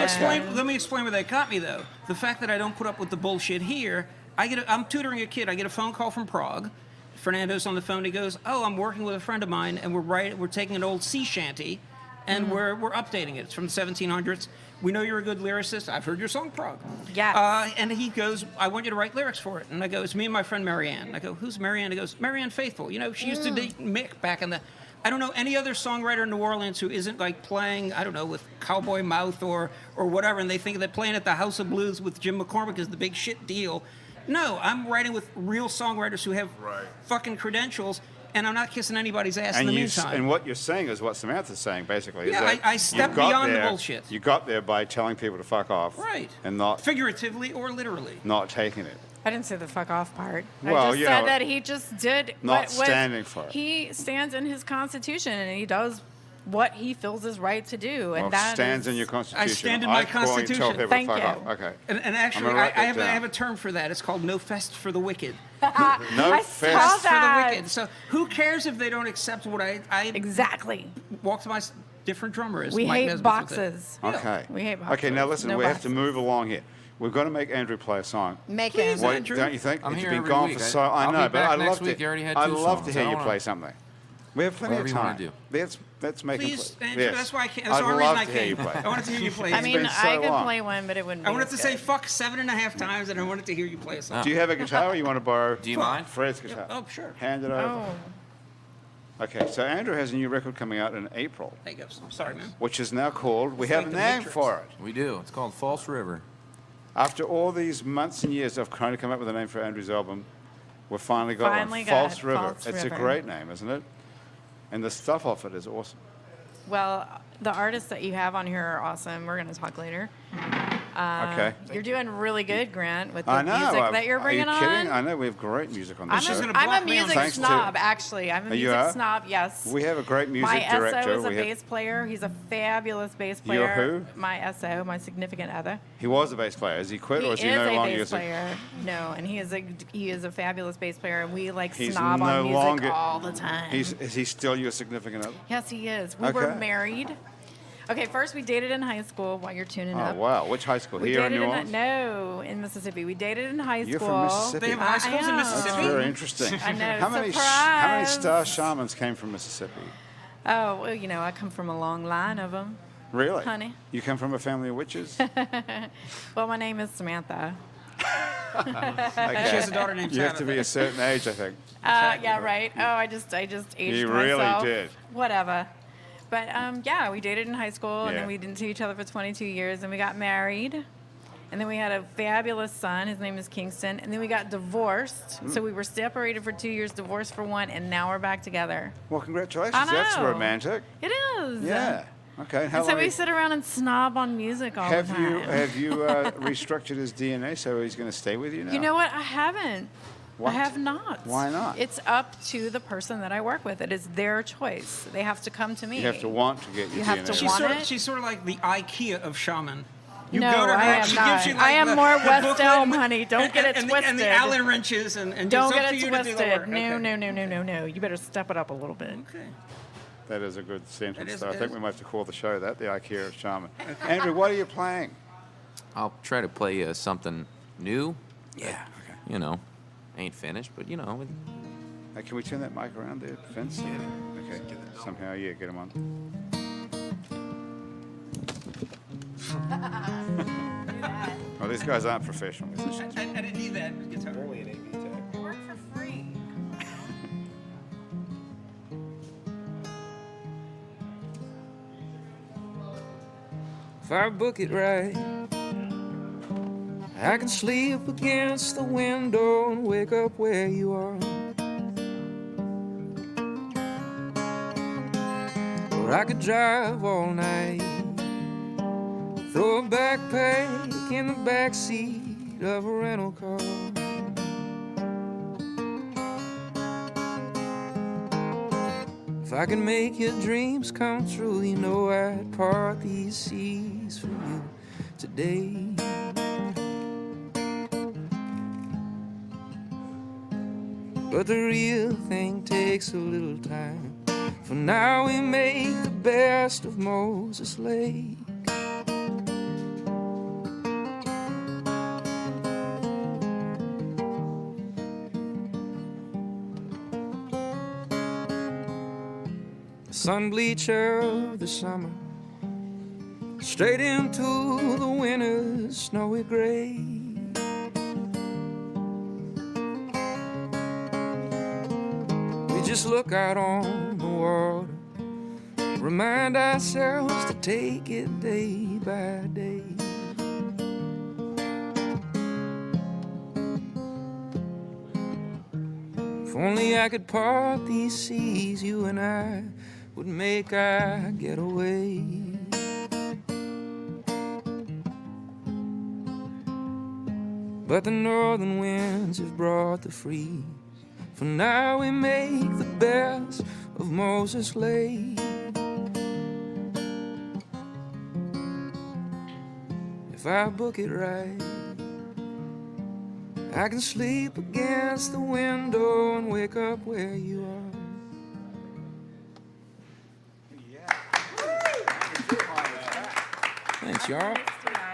let me explain where that got me though. The fact that I don't put up with the bullshit here. I'm tutoring a kid. I get a phone call from Prague. Fernando's on the phone. He goes, "Oh, I'm working with a friend of mine, and we're taking an old sea shanty, and we're updating it. It's from the 1700s. We know you're a good lyricist. I've heard your song, Prague." Yes. And he goes, "I want you to write lyrics for it." And I go, "It's me and my friend Marianne." I go, "Who's Marianne?" He goes, "Marianne Faithfull. You know, she used to date Mick back in the." I don't know any other songwriter in New Orleans who isn't like playing, I don't know, with Cowboy Mouth or whatever, and they think that playing at the House of Blues with Jim McCormick is the big shit deal. No, I'm writing with real songwriters who have fucking credentials, and I'm not kissing anybody's ass in the meantime. And what you're saying is what Samantha's saying, basically. Yeah, is that I step you got beyond the there- bullshit. You got there by telling people to fuck off. Right. And not Figuratively or literally. not taking it. I didn't say the fuck off part. Well, I just you said know, that he just did not what standing for it. He stands in his constitution and he does what he feels is right to do, and Well, that stands is- in your constitution. stand in my I call you and tell constitution. people Thank to fuck you. off. Okay. And actually, gonna write I that have down. a term for that. It's called no fest for the wicked. No I fest. saw Fest for the that. wicked. So who cares if they don't accept what I Exactly. walk to my different drummer is. We Mike hate Nesbitt would say. boxes. Okay. We hate Okay, now boxes. listen, No we have to boxes. move along here. We've got to make Andrew play a song. Make Please, him. What, Andrew. don't you think? I'm It's here been every gone week. for so. I I'll know, be but back I'd next love week. to. You already had I'd two love songs. to hear I you don't play wanna- something. We have plenty Whatever of you wanna time. do. Let's make him Please, play. Andrew, Yes. that's why I can't. That's the I'd only reason love I to hear you came. play. I wanted to hear you play. I It's mean, been so I could long. play one, but it wouldn't. I be wanted to as say good. fuck 7.5 times, and I wanted to hear you play a song. Do you have a guitar or you want to borrow? Do you mind? Fred's guitar. Oh, sure. Hand it over. Oh, Okay, so Andrew has a new record coming out in April, There you go. I'm sorry, man. which is now called, we It's have like a The name Matrix. for it. We do. It's called False River. After all these months and years of trying to come up with a name for Andrew's album, we've finally got Finally one. got False it, River. False It's a River. great name, isn't it? And the stuff off it is awesome. well, the artists that you have on here are awesome. We're going to talk later. Okay. You're doing really good, Grant, with the I know. music that you're bringing Are you kidding? on. I know we have great music on this I'm show. just gonna a block me on music Thanks to- snob, actually. I'm a You music are? snob, yes. We have a great music my director. SO is a We have- bass player. He's a fabulous bass player. You're who? My SO, my significant other. He was a bass player. Is he quit He or is is he no a longer? bass using- player. No, and he is a fabulous bass player, and we like He's snob no on music longer- all the time. Is he still your significant other? Yes, he is. We were Okay. married. Okay, first we dated in high school while you're tuning Oh, up. wow. Which high school? We Here in dated New Orleans? no, in Mississippi. We dated in high You're school. from Mississippi. They have high schools in I am. That's Mississippi. very interesting. I know, How many surprise. star shamans came from Mississippi? Oh, well, you know, I come from a long line of them. Really? Honey. You come from a family of witches? Well, my name is Samantha. Okay. She has a daughter named You have to be Tabitha. a certain age, I think. Yeah, right. Oh, I just aged You really myself. did. Whatever. But yeah, we dated in high school, and Yeah. then we didn't see each other for 22 years, and we got married. And then we had a fabulous son. His name is Kingston. And then we got divorced. Hmm. So we were separated for 2 years, divorced for 1, and now we're back together. Well, congratulations. I know. That's romantic. It is. Yeah. Okay. How And so long we sit around and snob on music all have the time. have you restructured his DNA so he's going to stay with you now? You know what? I haven't. What? I have not. Why not? It's up to the person that I work with. It is their choice. They have to come to me. You have to want to get your You have DNA. to She's want sort, it? of, she's sort of like the IKEA of shaman. You No, go to her, I am she not. gives you like I am the, more the West booklet Elm, and- honey. Don't get it and twisted. The Allen wrenches and Don't it's up get to it you to do the twisted. work. No, Okay. no, no, no, no, no. You better step it up a little bit. Okay. That is a good sentence. is- So I it think is. we might have to call the show that, the IKEA of Shaman. Andrew, what are you playing? I'll try to play something new. Yeah. Okay. You know, ain't finished, but you know. Hey, can we turn that mic around there, Vince? Okay. Somehow, yeah, get him on. Well, these guys aren't professional musicians. I didn't need that guitar. Only an AV tech. Work for free. If I book it right, I can sleep against the window and wake up where you are. Or I could drive all night, throw a backpack in the backseat of a rental car. If I can make your dreams come true, you know I'd part these seas for you today. But the real thing takes a little time. For now we make the best of Moses Lake. The sun bleacher of the summer, straight into the winter's snowy gray. We just look out on the water, remind ourselves to take it day by day. If only I could part these seas, you and I would make our getaway. But the northern winds have brought the freeze. For now we make the best of Moses Lake. If I book it right, I can sleep against the window and wake up where you are. Thanks, y'all.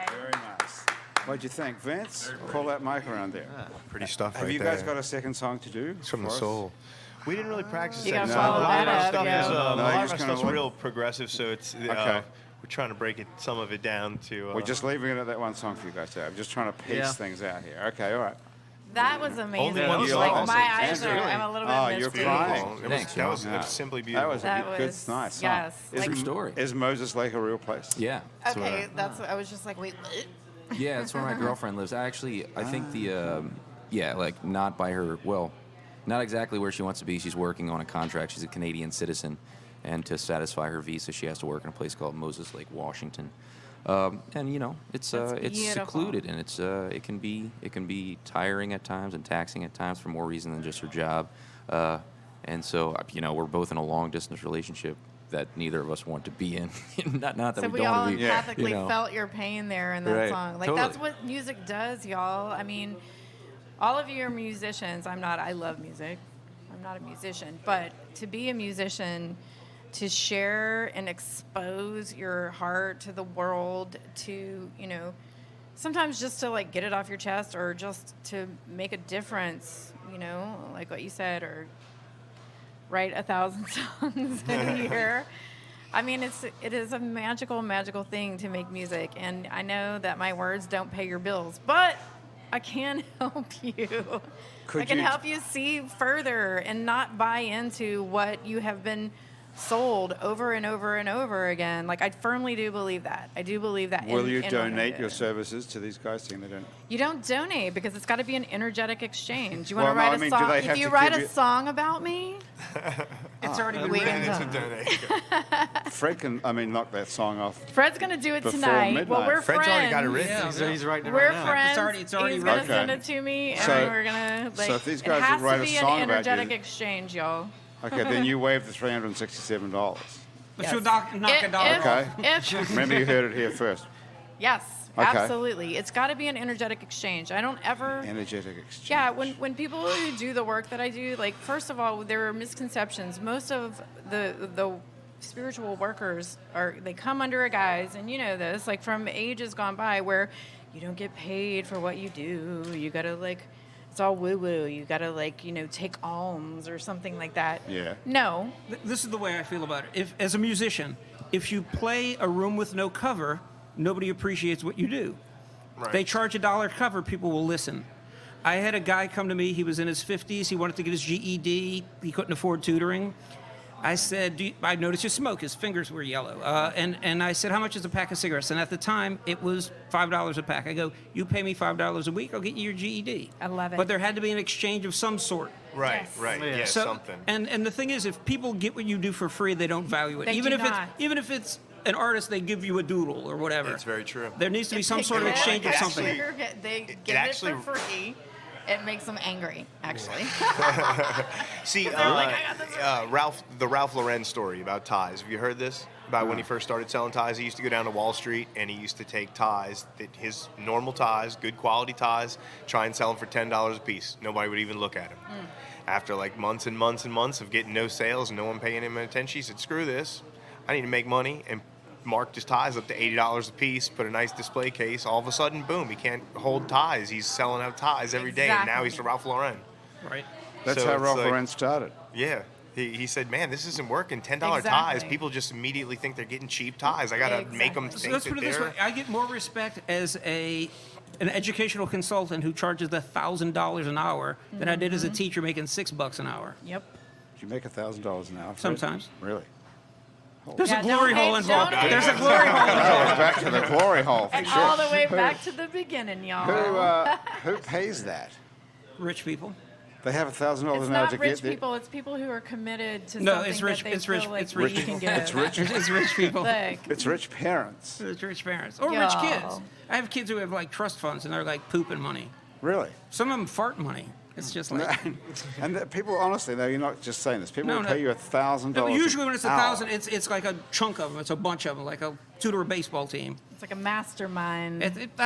Very nice. What'd you think, Vince? Call that mic around there. Pretty stuff Have right you there. guys got a second song to do? It's from for the us? soul. We didn't really practice You that. gotta A follow lot of that our up, stuff yeah. is, No, a you're lot of our just gonna stuff's look- real progressive, so it's Okay. we're trying to break some of it down to. We're just leaving it at that one song for you guys to. I'm just trying to piece Yeah. things out here. Okay, all right. That was amazing. one you Like like. my eyes Andrew. are. I'm a little bit Oh, you're misty. crying. Thanks, That was, y'all. it was simply That beautiful. was a That good, was- nice song. yes, Is, like- True story. is Moses Lake a real place? Yeah. Okay, that's. I was just like, wait. What? Yeah, that's where my girlfriend lives. Actually, I think yeah, like not by her, well, not exactly where she wants to be. She's working on a contract. She's a Canadian citizen, and to satisfy her visa, she has to work in a place called Moses Lake, Washington. And you know, it's That's beautiful. secluded, and it can be tiring at times and taxing at times for more reason than just her job. And so, you know, we're both in a long distance relationship that neither of us want to be in. not that So we we don't all want to be. empathically you know. felt your pain there in that Right, song. Like totally. that's what music does, y'all. I mean, all of you are musicians. I'm not. I love music. I'm not a musician, but to be a musician, to share and expose your heart to the world, to, you know, sometimes just to like get it off your chest or just to make a difference, you know, like what you said, or write 1,000 songs in a year. I mean, it is a magical thing to make music, and I know that my words don't pay your bills, but I can help you. Could I can you- help you see further and not buy into what you have been sold over and over and over again. Like, I firmly do believe that. I do believe that. Will in- you in what I donate do. your services to these guys? Saying they don't. You don't donate because it's got to be an energetic exchange. You Well, want to no, write I a mean, do song? they If have you to write give a you- song about me, It's already been We written. can It's a talk. donation. Fred can, knock that song off. Fred's gonna do it Before tonight. midnight. Well, we're Fred's friends. already got it written. Yeah, he's writing it We're right now. friends. It's already He's gonna written. send it to me, and So- we're gonna like. so if these guys it has would write to a be song an about energetic you- exchange, y'all. Okay, then you waive the $367. But Yes. you'll knock a dollar If- off. Okay. If, Remember, you heard it here first. yes, Okay. absolutely. It's got to be an energetic exchange. I don't ever. Energetic exchange. Yeah, when people who do the work that I do, like, first of all, there are misconceptions. Most of the spiritual workers they come under a guise, and you know this, like from ages gone by, where you don't get paid for what you do. You gotta it's all woo woo. You gotta take alms or something like that. Yeah. No. This is the way I feel about it. If, as a musician, if you play a room with no cover, nobody appreciates what you do. Right. They charge $1 cover, people will listen. I had a guy come to me, he was in his 50s, he wanted to get his GED, he couldn't afford tutoring. I said, I noticed you smoke, his fingers were yellow. And I said, how much is a pack of cigarettes? And at the time, it was $5 a pack. I go, you pay me $5 a week, I'll get you your GED. I love it. But there had to be an exchange of some sort. Right, Yes. right. Yeah. Yeah, So, something. and the thing is, if people get what you do for free, they don't value it. They even do if not. even if it's an artist, they give you a doodle or whatever. It's very true. There needs to be some They sort of get it, exchange of they something. They It give actually- it for free. It makes them angry, actually. See, like, "I got this the Ralph Lauren story about ties. Have you heard this? About when he first started selling ties, he used to go down to Wall Street and he used to take ties, his normal ties, good quality ties, try and sell them for $10 a piece. Nobody would even look at him. After like months and months and months of getting no sales and no one paying him attention, he said, "Screw this, I need to make money," and marked his ties up to $80 a piece, put a nice display case. All of a sudden, boom, he can't hold ties. He's selling out ties every day, and now he's Exactly. for Ralph Lauren. Right. That's So how it's Ralph like- Lauren started. Yeah. He said, "Man, this isn't working. $10 ties. Exactly. People just immediately think they're getting cheap ties. I gotta make them Exactly. So think let's that put it this they're." way: I get more respect as an educational consultant who charges $1,000 an hour than I did as a teacher making $6 an hour. Yep. Did you make $1,000 an hour? Fred? Sometimes. Really? There's Yeah, a glory don't hole hate- involved. don't There's a hate. glory hole. Oh, back to the glory hole for And sure. all the way back to the beginning, y'all. Who pays that? Rich people. They have $1,000 It's an hour not to rich get there. people. It's people who are committed to No, something it's rich. that they It's feel rich. like It's rich you can people. give. It's rich. It's rich people. Like, It's rich parents. It's rich parents or rich Y'all. kids. I have kids who have like trust funds and they're like pooping money. Really? Some of them fart money. It's just like. And people, honestly, though, you're not just saying this. People No, will no. pay you $1,000. Usually when it's an hour. $1,000, it's like a chunk of them. It's a bunch of them, like a tutor a baseball team. it's like a mastermind.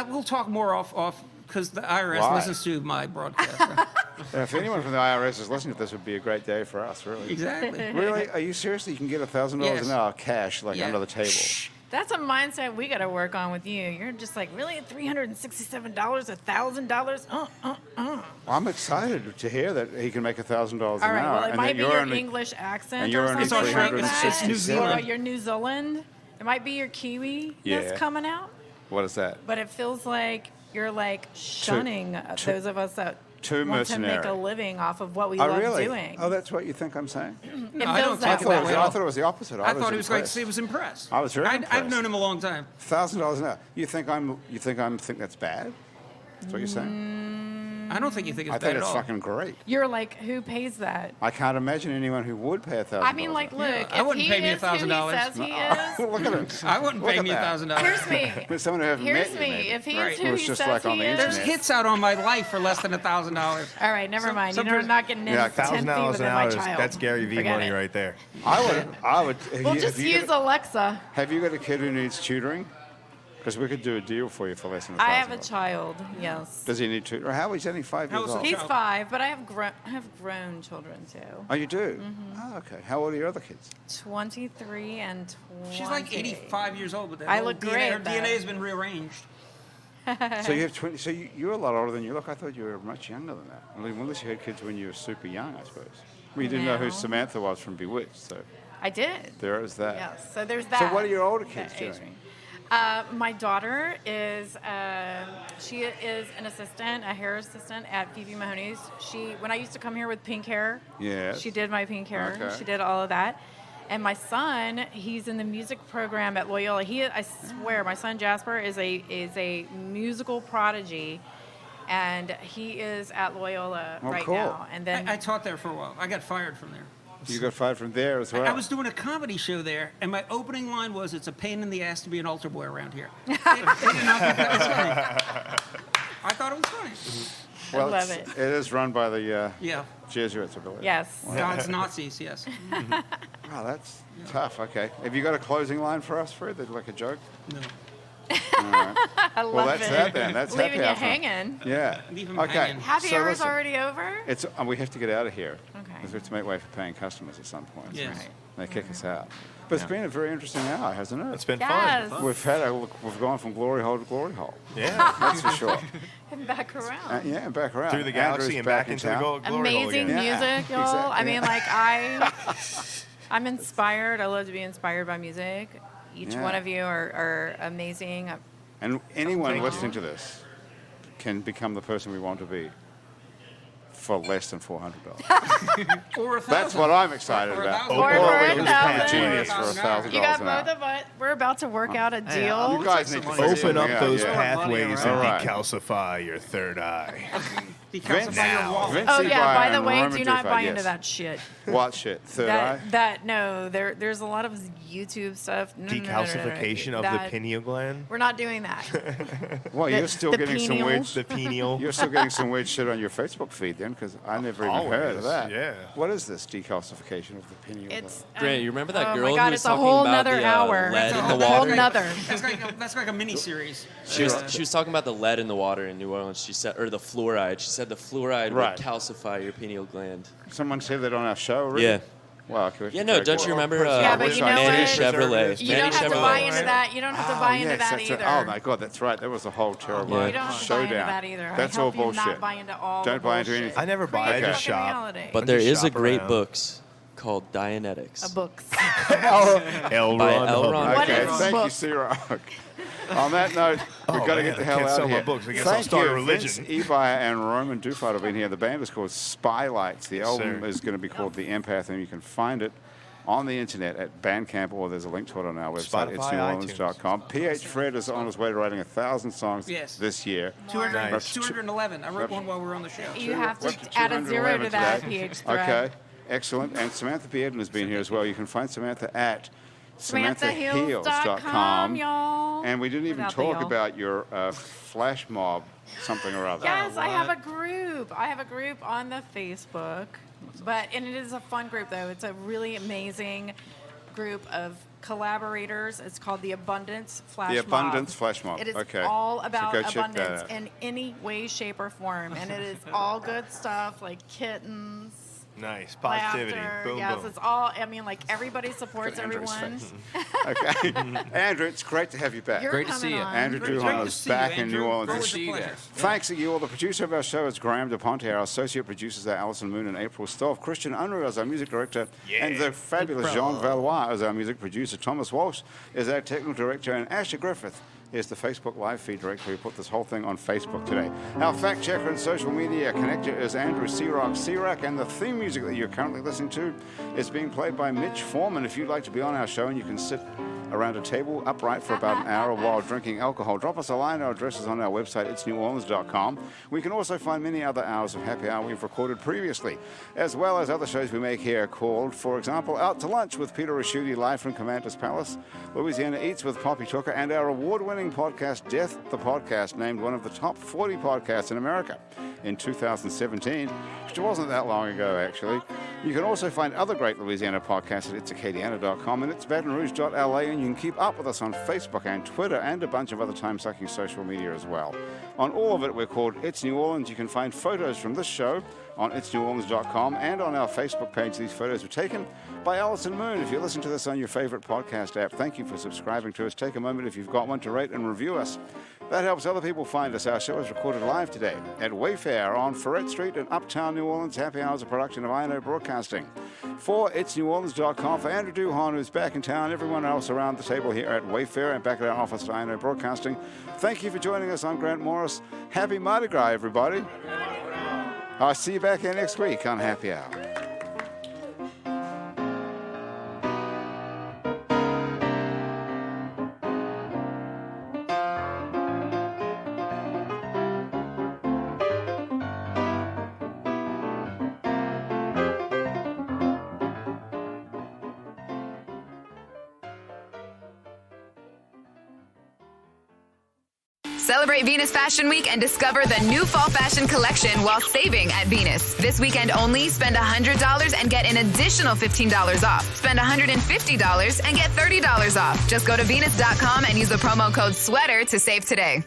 We'll talk more off because the IRS Why? listens to my broadcast. If anyone from the IRS is listening to this, would be a great day for us, really. Exactly. Really? Are you serious? You can get $1,000 Yes. an hour cash, like Yeah. under the table. That's a mindset we got to work on with you. You're just like, really? $367? $1,000? I'm excited to hear that he can make $1,000 an All right, hour. well, it and might that be you're your only- English accent and you're or only something like that. 367. New Zealand. Or your New Zealand. It might be your Kiwi Yeah. that's coming out. What is that? But it feels like you're like shunning those of us that too want to make mercenary. a living off of what we Oh, love really? doing. Oh, that's what you think I'm saying? It I feels don't that take it way. that way. I thought it was the opposite. I thought he was like impressed. he was impressed. I was very I've impressed. known him a long time. $1,000 an hour. You think that's bad? That's what you're saying? I don't think you think it's I bad think at it's all. fucking great. You're like, who pays that? I can't imagine anyone who would pay $1,000. I mean, like, look, I if wouldn't he pay me is who he $1,000. says he is, Look at him. I wouldn't Look pay at me that. $1,000. here's me. But someone who haven't Here's met me. you, maybe. If he Right. is It who was he just says like on he the is, There's internet. hits out on my life for less than $1,000. all right, never mind. some You're person- not getting in Yeah, 10 feet $1,000 with an my hour. child. That's Gary Vee Forget money it. right there. I would. We'll just use Alexa. Have you got a kid who needs tutoring? Because we could do a deal for you for less than $1,000. I have a child, yes. Does he need tutoring? How he's only 5 How years old's the old? He's child? 5, but I have grown children too. Oh, you do? Mm-hmm. Oh, okay. How old are your other kids? 23 and 20. She's like 85 years old, but that I whole look DNA, great, her though. DNA has been rearranged. So you have 20. So you're a lot older than you look. I thought you were much younger than that. I mean, unless you had kids when you were super young, I suppose. Well, you didn't know who No. Samantha was from Bewitched, so I did. there is that. Yes, so there's that. So what are your older kids that age doing? range. My daughter is she is an assistant, a hair assistant at Phoebe Mahoney's. When I used to come here with pink hair, Yes. she did my pink hair. Okay. She did all of that. And my son, he's in the music program at Loyola. I swear, my son Jasper is a musical prodigy, and he is at Loyola Oh, right cool. now. And then I taught there for a while. I got fired from there. You got fired from there as well. I was doing a comedy show there, and my opening line was, "It's a pain in the ass to be an altar boy around here." They did not think that was funny. I thought it was funny. well, love it's- it. It is run by the Yeah. Jesuits, I believe. yes. God's Nazis, yes. Wow, that's tough. Okay. Have you got a closing line for us, Fred? Like a joke? No. I love Well, that's it. that then. That's Leaving happy you hour. hanging. Yeah. Leave 'em Okay. hanging. Happy so hour's listen, already over? It's we have to get out of here. Okay. Because we have to make way for paying customers at some point. Yes. Right. They kick us out. But it's been a very interesting hour, hasn't it? It's been Yes. fun. We've gone from glory hole to glory hole. Yeah. That's for sure. And back around. Yeah, and back around. Through the galaxy Andrew's and back in into the town. glory hole Amazing again. Yeah, music, y'all. I exactly. mean, like I'm inspired. I love to be inspired by music. Each Yeah. one of you are amazing. And anyone Thank you. listening to this can become the person we want to be for less than $400. Or 1,000. That's what I'm excited Or about. 1,000. Or for we can 1,000. become genius for $1,000 You got an both hour. of us. We're about to work out a Hey, deal. You guys need to figure Open something up out, those yeah. pathways All and right. decalcify your third eye. Decalcify your wallet. Vince Oh yeah. By Ibai the and way, Roman do not Dufa, buy yes. into that shit. What shit? Third eye? No. There's a lot of YouTube stuff. No. Decalcification of the That- pineal gland. We're not doing that. Well, The- you're still the getting some pineal. weird. The pineal. You're still getting some weird shit on your Facebook feed then, because I never even heard of Always, that. yeah. What is this decalcification of the pineal? It's Grant, you remember that oh girl my God, who was it's a talking whole about nother the hour. lead It's in a the whole water? nother. That's like a mini series. She was talking about the lead in the water in New Orleans. She said, or the fluoride. She said the fluoride Right. would calcify your pineal gland. Someone said that on our show already? Yeah. Well, okay. Yeah, no, don't you remember Yeah, but you know Manny what? Chevrolet? You Manny don't have to Chevrolet. buy into that. You don't have to buy into yes, that that's either. Oh my God, that's right. That was a whole terrible Yeah. You don't have to buy showdown. into that either. That's I all help you bullshit. not buy into all Don't the buy into bullshit. anything. I never buy. Create I your just fucking shop. reality. But I there just is a shop great around. books called Dianetics. A books. L. By Ron L. Hubbard. Ron. What Okay, is thank you, book? C-Rock. On that note, we've Oh, got to man, get the I hell can't out sell of my here. books. I guess I'll Thank start you. a religion. Vince Ibai and Roman Dufat have been here. The band is called Spylights. The album sir. is going to be called The Empath, and you can find it on the internet at Bandcamp, or there's a link to it on our website. Spotify, It's neworleans.com. PH Fred is on his way to writing 1,000 songs Yes. this year. 211. I wrote one while we were on the show. You have to We're up to add a 0 to 211 that today. PH thread. Okay, excellent. And Samantha Bearden has been here as well. You can find Samantha at SamanthaHeals.com. y'all. And we didn't even Without the talk y'all. about your flash mob something or other. Yes, I have a group. I have a group on the Facebook, and it is a fun group though. It's a really amazing group of collaborators. It's called the Abundance Flash The Mob. Abundance Flash Mob. It is Okay. all So about go check that abundance out. in any way, shape, or form, and it is all good stuff like kittens. Nice. Positivity. Laughter. Boom, yes, boom. it's all. I mean, like everybody supports Look at Andrew's everyone. face. Okay. Andrew, it's great to have you back. You're Great to coming see you. on. Andrew Great Duhon to is see you, back in Andrew. New Orleans. Always a See you pleasure. guys. Thanks to you all. The producer of our show is Graham DePonte. Our associate producers are Alison Moon and April Stoff. Christian Unruh is our music director. Yeah. And the fabulous Jean Valois is our music producer. Thomas Walsh is our technical director. And Asher Griffith is the Facebook live feed director who put this whole thing on Facebook today. Our fact checker and social media connector is Andrew C-Rock. And the theme music that you're currently listening to is being played by Mitch Foreman. If you'd like to be on our show and you can sit around a table upright for about an hour while drinking alcohol, drop us a line. Our address is on our website, itsneworleans.com. We can also find many other hours of happy hour we've recorded previously, as well as other shows we make here called, for example, Out to Lunch with Peter Raschuti live from Commander's Palace, Louisiana Eats with Poppy Tucker, and our award-winning podcast, Death the Podcast, named one of the top 40 podcasts in America in 2017, which wasn't that long ago, actually. You can also find other great Louisiana podcasts at itsacadiana.com and itsbatonrouge.la, and you can keep up with us on Facebook and Twitter and a bunch of other time-sucking social media as well. On all of it, we're called It's New Orleans. You can find photos from this show on itsneworleans.com and on our Facebook page. These photos were taken by Alison Moon. If you listen to this on your favorite podcast app, thank you for subscribing to us. Take a moment, if you've got one, to rate and review us. That helps other people find us. Our show is recorded live today at Wayfair on Ferret Street in Uptown New Orleans. Happy Hours, a production of INO Broadcasting. For itsneworleans.com, for Andrew Duhon, who's back in town, everyone else around the table here at Wayfair and back at our office at INO Broadcasting, thank you for joining us. I'm Grant Morris. Happy Mardi Gras, everybody. I'll see you back here next week on Happy Hour. Celebrate Venus Fashion Week and discover the new fall fashion collection while saving at Venus. This weekend only, spend $100 and get an additional $15 off. Spend $150 and get $30 off. Just go to Venus.com and use the promo code SWEATER to save today.